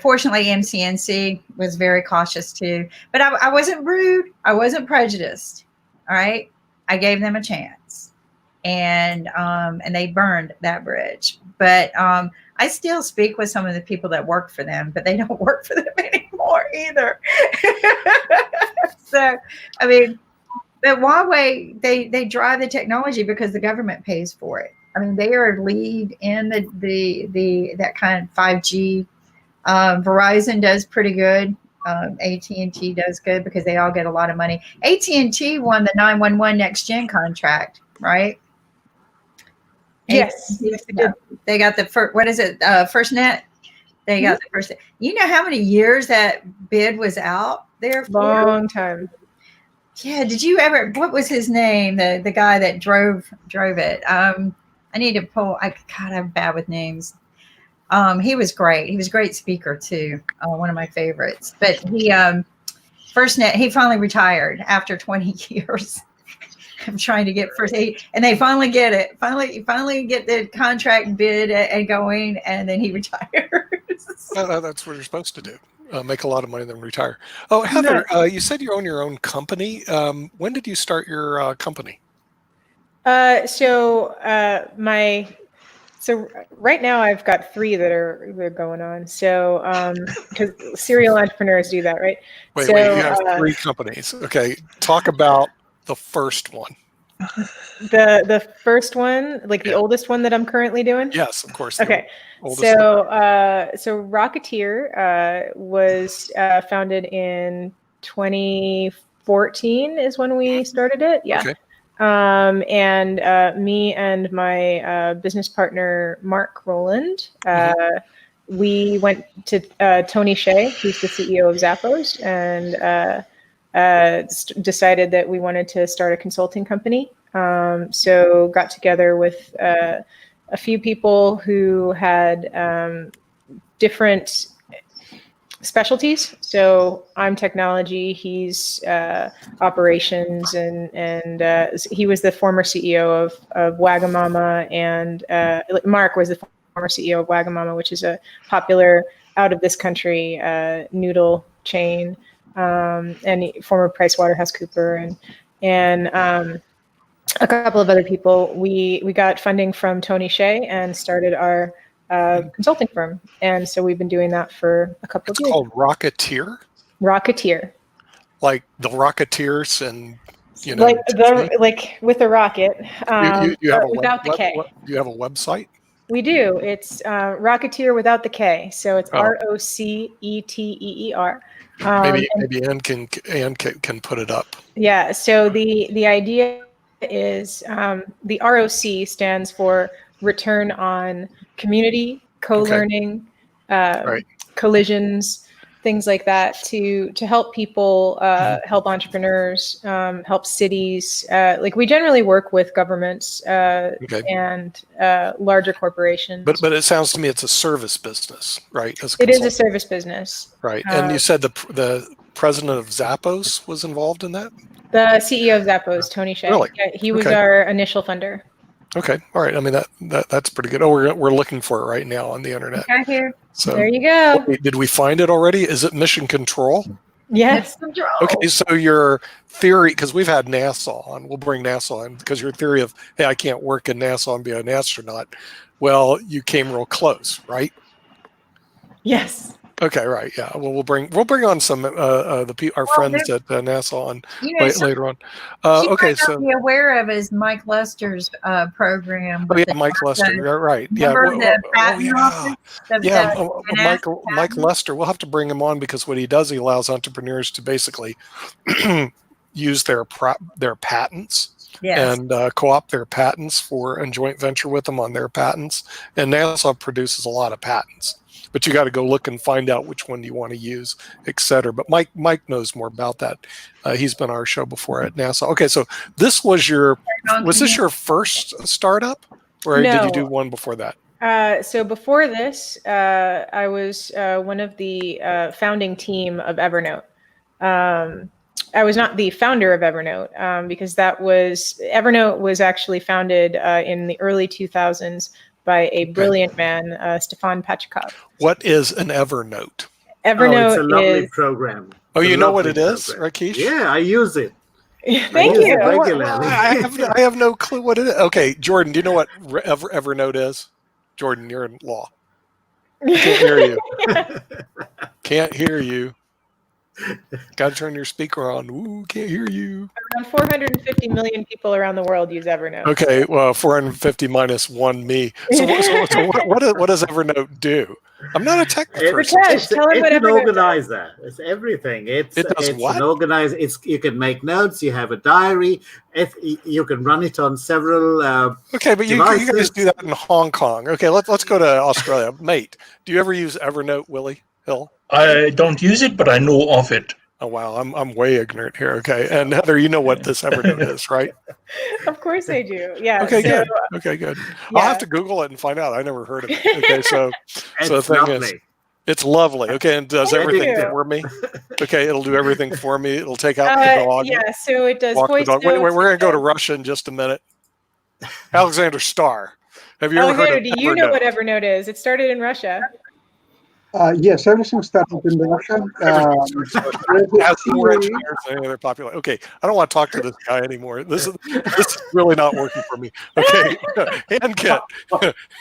fortunately MCNC was very cautious too, but I wasn't rude. I wasn't prejudiced. All right. I gave them a chance and they burned that bridge. But I still speak with some of the people that work for them, but they don't work for them anymore either. So, but Huawei, they drive the technology because the government pays for it. They are lead in that kind of 5G. Verizon does pretty good. AT&T does good because they all get a lot of money. AT&T won the 911 Next Gen contract, right? Yes. They got the first, what is it? FirstNet. They got the first. You know how many years that bid was out there for? Long time. Yeah. Did you ever? What was his name? The guy that drove it. I need to pull. I'm bad with names. He was great. He was a great speaker too. One of my favorites. But FirstNet. He finally retired after 20 years. I'm trying to get and they finally get it. Finally get the contract bid and going, and then he retires. That's what you're supposed to do. Make a lot of money, then retire. Oh, Heather, you said you own your own company. When did you start your company? So right now I've got 3 that are going on. So because serial entrepreneurs do that, right? Wait, you have 3 companies. Okay, talk about the first one. The first one, like the oldest one that I'm currently doing? Yes, of course. Okay. So Rocketeer was founded in 2014 is when we started it. Yeah. Okay. And me and my business partner, Mark Rowland, we went to Tony Shea, who's the CEO of Zappos, and decided that we wanted to start a consulting company. So got together with a few people who had different specialties. So I'm technology, he's operations, and he was the former CEO of Wagamama, and Mark was the former CEO of Wagamama, which is a popular out of this country noodle chain, and former PricewaterhouseCooper, and a couple of other people. We got funding from Tony Hsieh and started our consulting firm, and so we've been doing that for a couple of years. It's called Rocketeer? Rocketeer. Like the Rocketeers, and like with a rocket. You have without the K. Do you have a website? We do. It's Rocketeer without the K, so it's ROCETEER. Maybe Ann can put it up. Yeah. So the idea is the ROC stands for Return on Community, Co-learning, collisions, things like that, to help people, help entrepreneurs, help cities. Like we generally work with governments and larger corporations. But it sounds to me it's a service business, right? It is a service business, right? And you said the president of Zappos was involved in that. The CEO of Zappos, Tony Hsieh. Really? Yeah, he was our initial funder. Okay, all right. I mean that's pretty good. Oh, we're looking for it right now on the internet. Got here. So there you go. Did we find it already? Is it Mission Control? Yes. Okay, so your theory, because we've had NASA on, we'll bring NASA on, because your theory of, hey, I can't work in NASA and be an astronaut. Well, you came real close, right? Yes. Okay, right. Yeah. Well, we'll bring on some our friends at NASA on later on. Okay, so be aware of is Mike Lester's program. Oh yeah, Mike Lester. Right. Yeah. Mike Lester. We'll have to bring him on because what he does, he allows entrepreneurs to basically use their patents. Yes. And co-opt their patents and joint venture with them on their patents. And NASA produces a lot of patents. But you got to go look and find out which one you want to use, et cetera. But Mike knows more about that. He's been on our show before at NASA. Okay, so this was this your first startup, or did you do one before that? So before this, I was one of the founding team of Evernote. I was not the founder of Evernote because Evernote was actually founded in the early 2000s by a brilliant man, Stefan Pachikov. What is an Evernote? Evernote it's a lovely program. Oh, you know what it is, Rakesh? Yeah, I use it. Thank you. Regularly. I have no clue what it is. Okay, Jordan, do you know what Evernote is? Jordan, you're in law. I can't hear you. Can't hear you. Got to turn your speaker on. Ooh, can't hear you. Around 450 million people around the world use Evernote. Okay, well, 450 minus one me. So what does Evernote do? I'm not a technical person. Tell him what It's an Evernote organizer. It's everything. It does what? An organizer. You can make notes. You have a diary. You can run it on several. Okay, but you guys do that in Hong Kong. Okay, let's go to Australia, mate. Do you ever use Evernote, Willie Hill? I don't use it, but I know of it. Oh wow, I'm way ignorant here. Okay, and Heather, you know what this Evernote is, right? Of course I do. Yeah. Okay, good. Okay, good. Yeah. I'll have to Google it and find out. I never heard of it. Okay, so the thing is, it's lovely. Okay, and does everything for me. Okay, it'll do everything for me. It'll take out the dog. Yeah, so it does. Wait, we're going to go to Russia in just a minute. Alexander Starr, have you ever heard of Evernote? Do you know what Evernote is? It started in Russia. Yes, everything started in Russia. Okay, I don't want to talk to this guy anymore. This is really not working for me. Okay,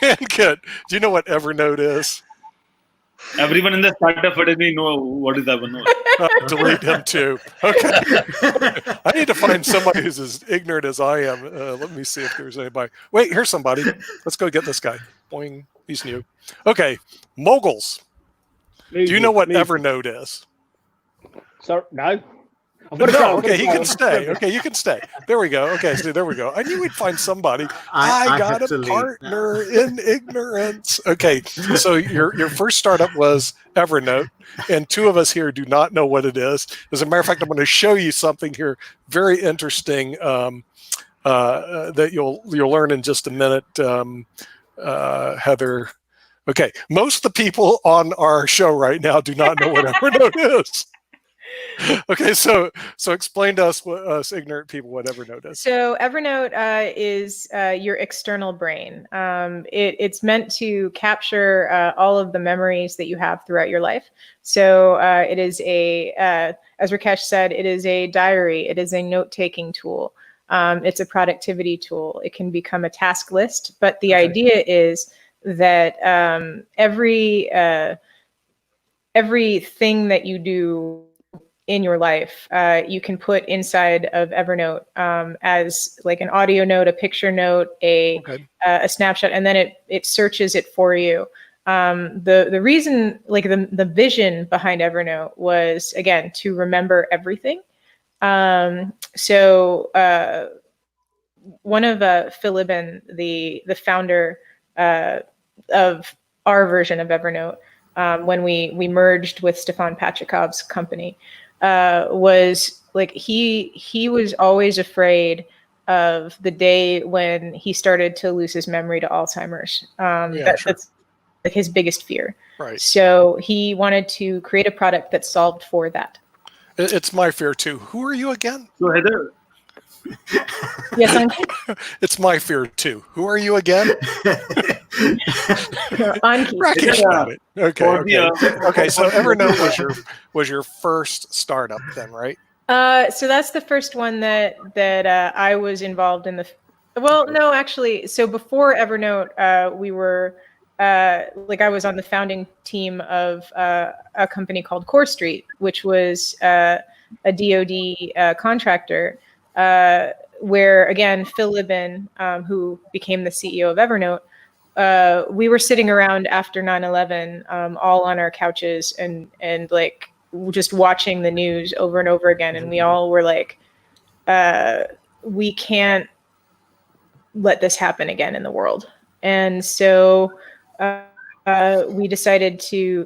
Handkit, do you know what Evernote is? Everyone in the startup fraternity know what is Evernote. Delete him too. Okay, I need to find somebody who's as ignorant as I am. Let me see if there's anybody. Wait, here's somebody. Let's go get this guy. Boing, he's new. Okay, moguls. Do you know what Evernote is? So no. No, okay, he can stay. Okay, you can stay. There we go. Okay, so there we go. I knew we'd find somebody. I got a partner in ignorance. Okay, so your first startup was Evernote, and two of us here do not know what it is. As a matter of fact, I'm going to show you something here very interesting that you'll learn in just a minute, Heather. Okay, most of the people on our show right now do not know what Evernote is. Okay, so explain to us ignorant people what Evernote is. So Evernote is your external brain. It's meant to capture all of the memories that you have throughout your life. So it is as Rakesh said, it is a diary. It is a note-taking tool. It's a productivity tool. It can become a task list. But the idea is that everything that you do in your life, you can put inside of Evernote as like an audio note, a picture note, a snapshot, and then it searches it for you. The reason, like the vision behind Evernote was, again, to remember everything. So one of Phil Ibn, the founder of our version of Evernote, when we merged with Stefan Patrikov's company, was like he was always afraid of the day when he started to lose his memory to Alzheimer's. That's like his biggest fear. Right. So he wanted to create a product that solved for that. It's my fear too. Who are you again? So Heather. Yes, Anki? It's my fear too. Who are you again? Anki. Rakesh got it. Okay. So Evernote was your first startup then, right? So that's the first one that I was involved in. Well, no, actually. So before Evernote, we were I was on the founding team of a company called Core Street, which was a DoD contractor. Where again, Phil Ibn, who became the CEO of Evernote, we were sitting around after 9/11, all on our couches and like just watching the news over and over again, and we all were like, we can't let this happen again in the world. And so we decided to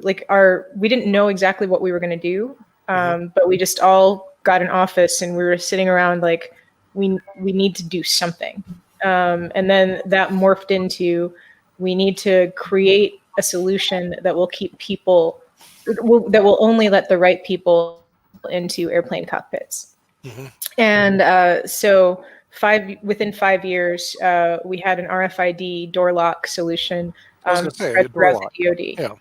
we didn't know exactly what we were going to do, but we just all got an office and we were sitting around like, we need to do something. And then that morphed into, we need to create a solution that will keep people, that will only let the right people into airplane cockpits. And so within 5 years, we had an RFID door lock solution spread throughout the DoD. Yeah.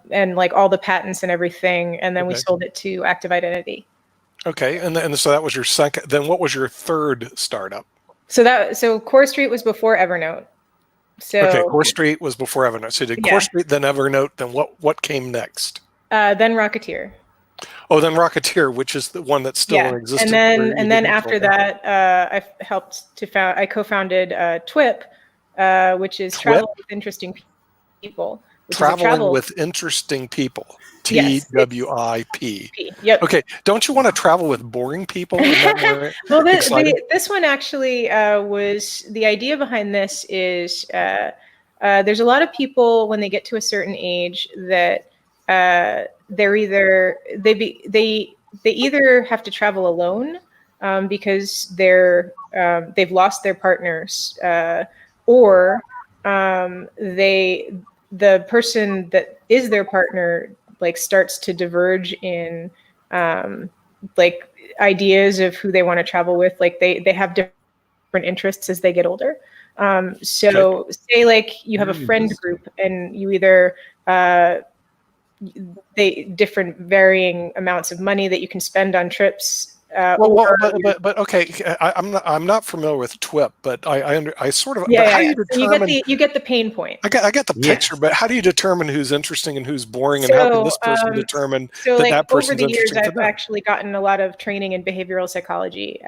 And like all the patents and everything, and then we sold it to Active Identity. Okay, and so that was your second. Then what was your third startup? So Core Street was before Evernote. So Core Street was before Evernote. So did Core Street, then Evernote, then what came next? Then Rocketeer. Oh, then Rocketeer, which is the one that's still in existence. And then after that, I co-founded TWIP, which is Travel with Interesting People. Traveling with Interesting People. TWIP. Yep. Okay. Don't you want to travel with boring people? Well, this one actually was, the idea behind this is there's a lot of people when they get to a certain age that they either have to travel alone because they've lost their partners, or the person that is their partner starts to diverge in ideas of who they want to travel with. They have different interests as they get older. So say you have a friend group and you either different varying amounts of money that you can spend on trips. But okay, I'm not familiar with TWIP, but I sort of. Yeah, how do you determine? You get the pain point. I get the picture, but how do you determine who's interesting and who's boring, and how can this person determine that person's interesting? Over the years, I've actually gotten a lot of training in behavioral psychology.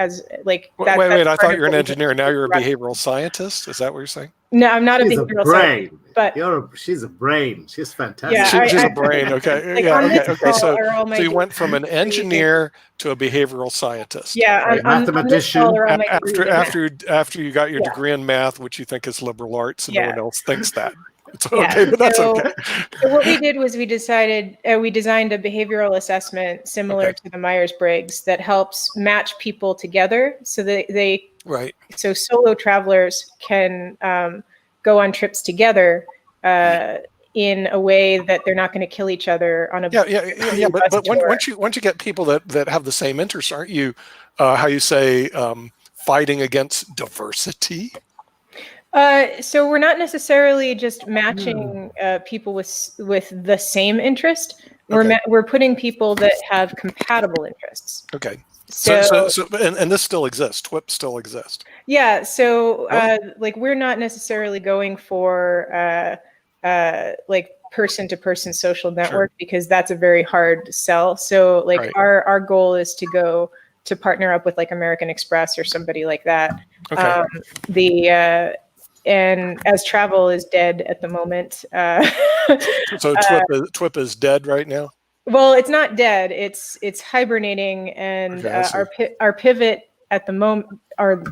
Wait! I thought you're an engineer. Now you're a behavioral scientist. Is that what you're saying? No, I'm not a behavioral scientist. But she's a brain. She's fantastic. Yeah, she's a brain. Okay. Okay. So you went from an engineer to a behavioral scientist. Yeah, right? Mathematician. After you got your degree in math, which you think is liberal arts, and no one else thinks that. It's okay, but that's okay. So what we did was we designed a behavioral assessment similar to the Myers-Briggs that helps match people together, so that so solo travelers can go on trips together, in a way that they're not going to kill each other on a But once you get people that have the same interests, aren't you how you say fighting against diversity? So we're not necessarily just matching people with the same interest. We're putting people that have compatible interests. Okay. So and this still exists. TWIP still exists. Yeah. So like we're not necessarily going for like person-to-person social network because that's a very hard sell. So like our goal is to go to partner up with like American Express or somebody like that. And as travel is dead at the moment. So TWIP is dead right now? Well, it's not dead. It's hibernating, and our pivot at the moment, our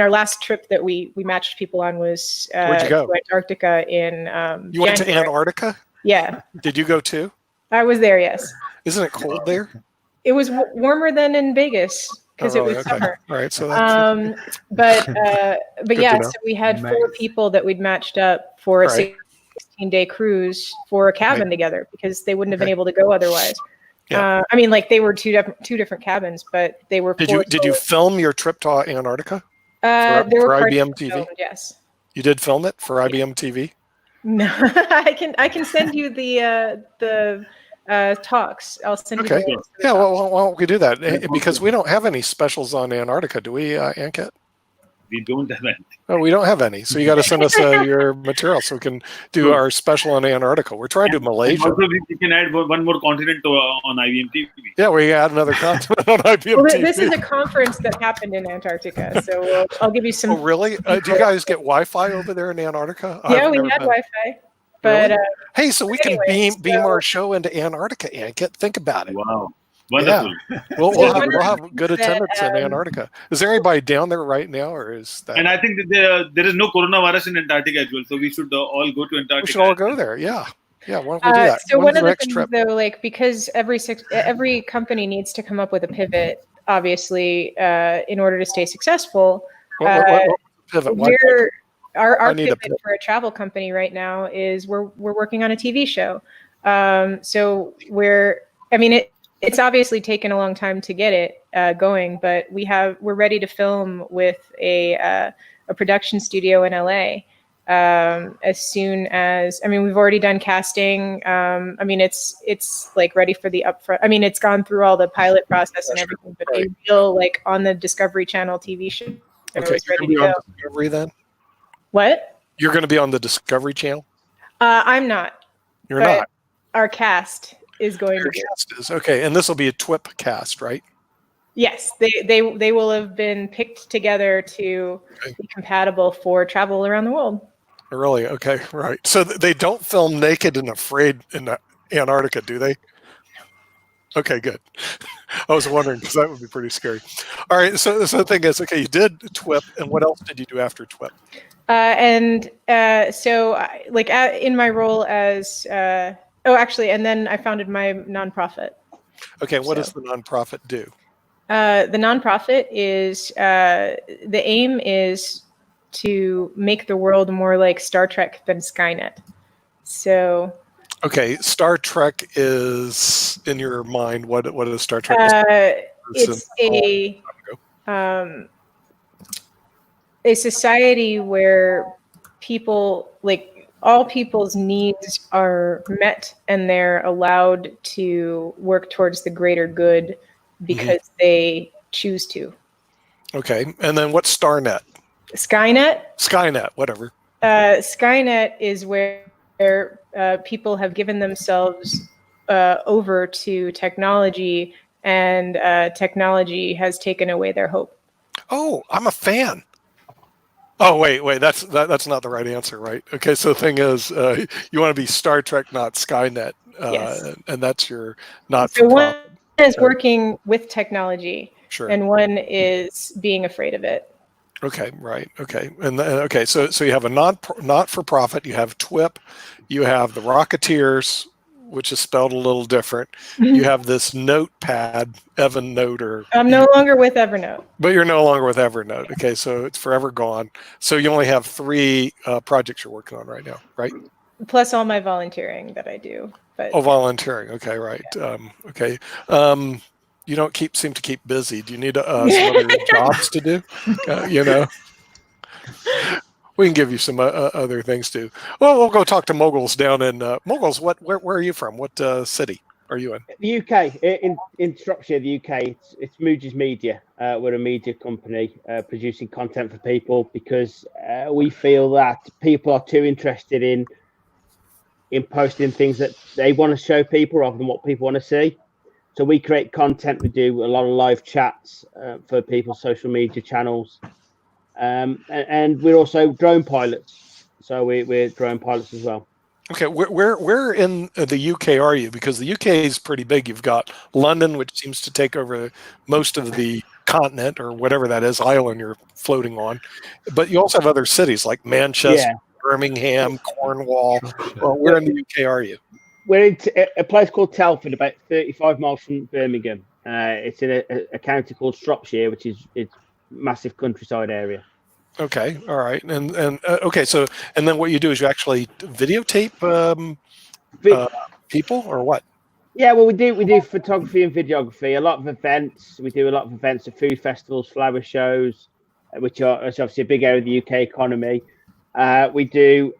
last trip that we matched people on was Where'd you go? to Antarctica in You went to Antarctica? Yeah. Did you go too? I was there, yes. Isn't it cold there? It was warmer than in Vegas because it was summer. All right, so that's but yeah, so we had 4 people that we'd matched up for a 16-day cruise for a cabin together because they wouldn't have been able to go otherwise. Yeah. I mean, like they were two different cabins, but they were. Did you film your trip to Antarctica? There were for IBM TV. Filmed, yes. You did film it for IBM TV. No, I can send you the talks. I'll send you. Okay. Yeah. Well, why don't we do that? Because we don't have any specials on Antarctica, do we, Ankit? We don't have any. Oh, we don't have any. So you got to send us your material so we can do our special on Antarctica. We're trying to do Malaysia. Also, we can add one more continent on IBM TV. Yeah, we add another continent on IBM TV. This is a conference that happened in Antarctica, so I'll give you some. Oh, really? Do you guys get Wi-Fi over there in Antarctica? Yeah, we had Wi-Fi. But really? Hey, so we can beam our show into Antarctica, Ankit. Think about it. Wow. Wonderful. Yeah. We'll have good attendance in Antarctica. Is there anybody down there right now, or is that? And I think that there is no coronavirus in Antarctica as well, so we should all go to Antarctica. We should all go there. Yeah. Yeah. Why don't we do that? So one of the things, though, like because every company needs to come up with a pivot, obviously, in order to stay successful. What pivot? Our pivot for a travel company right now is we're working on a TV show. So it's obviously taken a long time to get it going, but we're ready to film with a production studio in LA as soon as we've already done casting. It's like ready for the upfront. It's gone through all the pilot process and everything, but they feel like on the Discovery Channel TV show. Okay, you're going to be on Discovery then? What? You're going to be on the Discovery Channel? I'm not. You're not? Our cast is going to be. Cast is okay, and this will be a TWIP cast, right? Yes, they will have been picked together to be compatible for travel around the world. Really? Okay, right. So they don't film Naked and Afraid in Antarctica, do they? Okay, good. I was wondering because that would be pretty scary. All right, so the thing is, okay, you did TWIP, and what else did you do after TWIP? In my role as and then I founded my nonprofit. Okay, what does the nonprofit do? The nonprofit is the aim is to make the world more like Star Trek than Skynet. So. Okay, Star Trek is in your mind. What is Star Trek? It's a society where people all people's needs are met and they're allowed to work towards the greater good because they choose to. Okay, and then what's Starnet? Skynet, whatever. Skynet is where people have given themselves over to technology, and technology has taken away their hope. Oh, I'm a fan. Oh, wait, that's not the right answer, right? Okay, so the thing is, you want to be Star Trek, not Skynet, yes. And that's your not-for-profit. So one is working with technology, sure, and one is being afraid of it. Okay, right. Okay, and so you have a not-for-profit, you have TWIP, you have the Rocketeers. which is spelled a little different. You have this notepad, Evernote, or I'm no longer with Evernote. But you're no longer with Evernote. Okay, so it's forever gone. So you only have 3 projects you're working on right now, right? Plus all my volunteering that I do. But volunteering. Okay, right. Okay. You don't seem to keep busy. Do you need some other jobs to do? We can give you some other things to. Well, we'll go talk to Moguls down in Moguls. Where are you from? What city are you in? The UK, in Shropshire, the UK. It's Moody's Media. We're a media company producing content for people because we feel that people are too interested in posting things that they want to show people rather than what people want to see. So we create content. We do a lot of live chats for people's social media channels. And we're also drone pilots. So we're drone pilots as well. Okay, where in the UK are you? Because the UK is pretty big. You've got London, which seems to take over most of the continent or whatever that is, island you're floating on. But you also have other cities like Manchester, Birmingham, Cornwall. Well, where in the UK are you? We're in a place called Telford, about 35 miles from Birmingham. It's in a county called Shropshire, which is it's massive countryside area. Okay, all right, and okay, so and then what you do is you actually videotape people, or what? Yeah, well, we do photography and videography. A lot of events. We do a lot of events at food festivals, flower shows, which are obviously a big area of the UK economy. We do.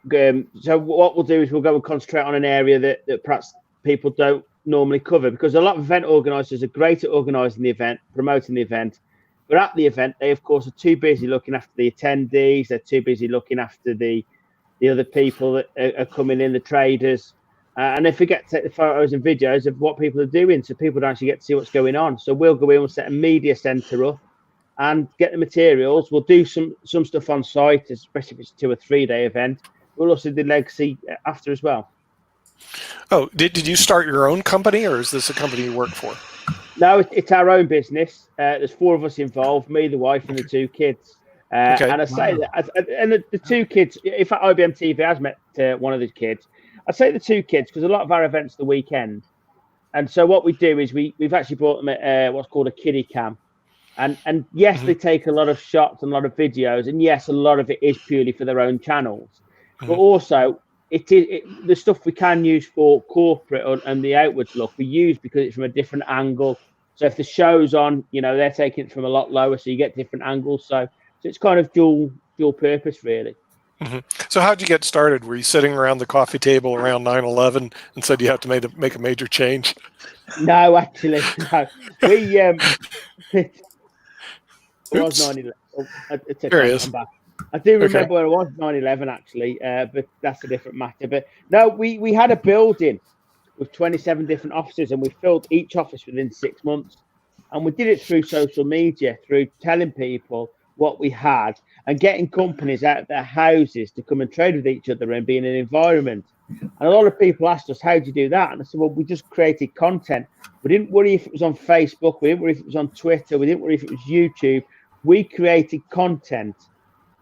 So what we'll do is we'll go and concentrate on an area that perhaps people don't normally cover, because a lot of event organisers are great at organising the event, promoting the event. But at the event, they, of course, are too busy looking after the attendees. They're too busy looking after the other people that are coming in, the traders. And they forget to take the photos and videos of what people are doing, so people don't actually get to see what's going on. So we'll go in, we'll set a media centre up and get the materials. We'll do some stuff on site, especially if it's a 2 or 3 day event. We'll also do legacy after as well. Oh, did you start your own company, or is this a company you work for? No, it's our own business. There's 4 of us involved, me, the wife, and the 2 kids. Okay. And I say that, and the 2 kids, in fact, IBM TV has met one of the kids. I say the 2 kids because a lot of our events are the weekend. And so what we do is we've actually brought them what's called a kiddie cam. And yes, they take a lot of shots and a lot of videos. And yes, a lot of it is purely for their own channels. But also, the stuff we can use for corporate and the outwards look, we use because it's from a different angle. So if the show's on, they're taking it from a lot lower, so you get different angles. So it's kind of dual purpose, really. Mm-hmm. So how'd you get started? Were you sitting around the coffee table around 9/11 and said you have to make a major change? No, actually, no. It was 9/11. I'm back. I do remember where it was 9/11 actually, but that's a different matter. But no, we had a building with 27 different offices, and we filled each office within 6 months. And we did it through social media, through telling people what we had and getting companies out of their houses to come and trade with each other and be in an environment. And a lot of people asked us, how do you do that? And I said, well, we just created content. We didn't worry if it was on Facebook. We didn't worry if it was on Twitter. We didn't worry if it was YouTube. We created content.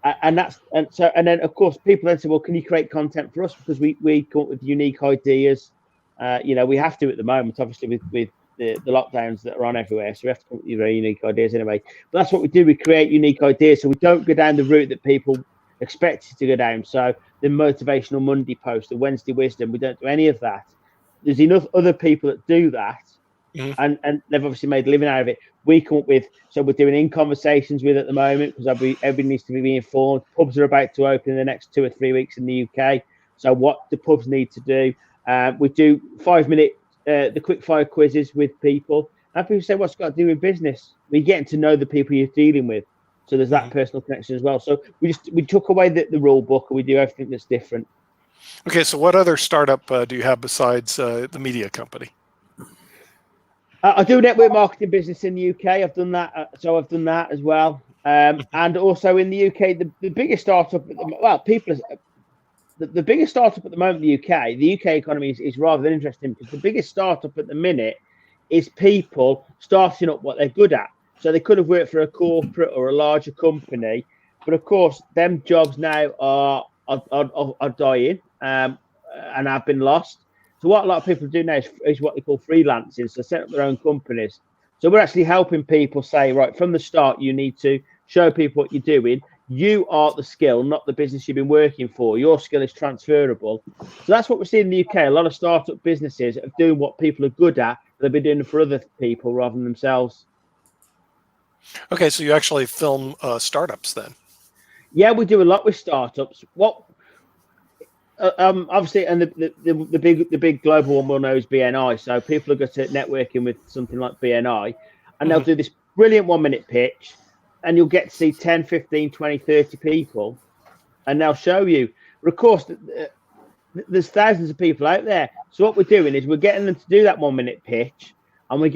And then of course people then say, well, can you create content for us? Because we come up with unique ideas. We have to at the moment, obviously, with the lockdowns that are on everywhere. So we have to come up with very unique ideas anyway. But that's what we do. We create unique ideas. So we don't go down the route that people expect us to go down. So the Motivational Monday post, the Wednesday Wisdom, we don't do any of that. There's enough other people that do that. And they've obviously made a living out of it. We come up with, so we're doing in conversations with at the moment, because everybody needs to be informed. Pubs are about to open in the next 2 or 3 weeks in the UK. So what the pubs need to do. We do 5-minute the quick fire quizzes with people. And people say, what's it got to do with business? We're getting to know the people you're dealing with. So there's that personal connection as well. So we took away the rule book, and we do everything that's different. Okay, so what other startup do you have besides the media company? I do network marketing business in the UK. I've done that. So I've done that as well. And also in the UK, the biggest startup, the biggest startup at the moment in the UK economy is rather interesting, because the biggest startup at the minute is people starting up what they're good at. So they could have worked for a corporate or a larger company, but of course, them jobs now are dying and have been lost. So what a lot of people do now is what they call freelancing. So set up their own companies. So we're actually helping people say, right, from the start, you need to show people what you're doing. You are the skill, not the business you've been working for. Your skill is transferable. So that's what we're seeing in the UK. A lot of startup businesses are doing what people are good at. They've been doing it for other people rather than themselves. Okay, so you actually film startups then? Yeah, we do a lot with startups. What obviously, and the big global one we'll know is BNI. So people are good at networking with something like BNI, and they'll do this brilliant 1 minute pitch, and you'll get to see 10, 15, 20, 30 people, and they'll show you. But of course, there's thousands of people out there. So what we're doing is we're getting them to do that 1 minute pitch, and we're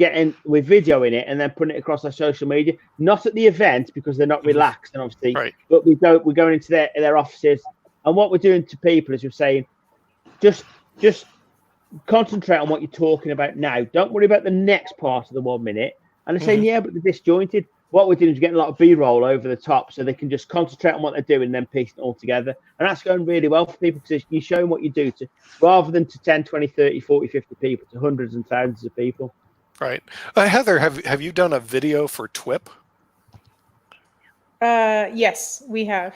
videoing it and then putting it across our social media. Not at the event because they're not relaxed, and obviously, but we're going into their offices. And what we're doing to people is we're saying, just concentrate on what you're talking about now. Don't worry about the next part of the 1 minute. And they're saying, yeah, but they're disjointed. What we're doing is getting a lot of B-roll over the top so they can just concentrate on what they're doing and then piece it all together. And that's going really well for people because you show them what you do rather than to 10, 20, 30, 40, 50 people, to hundreds and thousands of people. Right. Heather, have you done a video for TWIP? Yes, we have.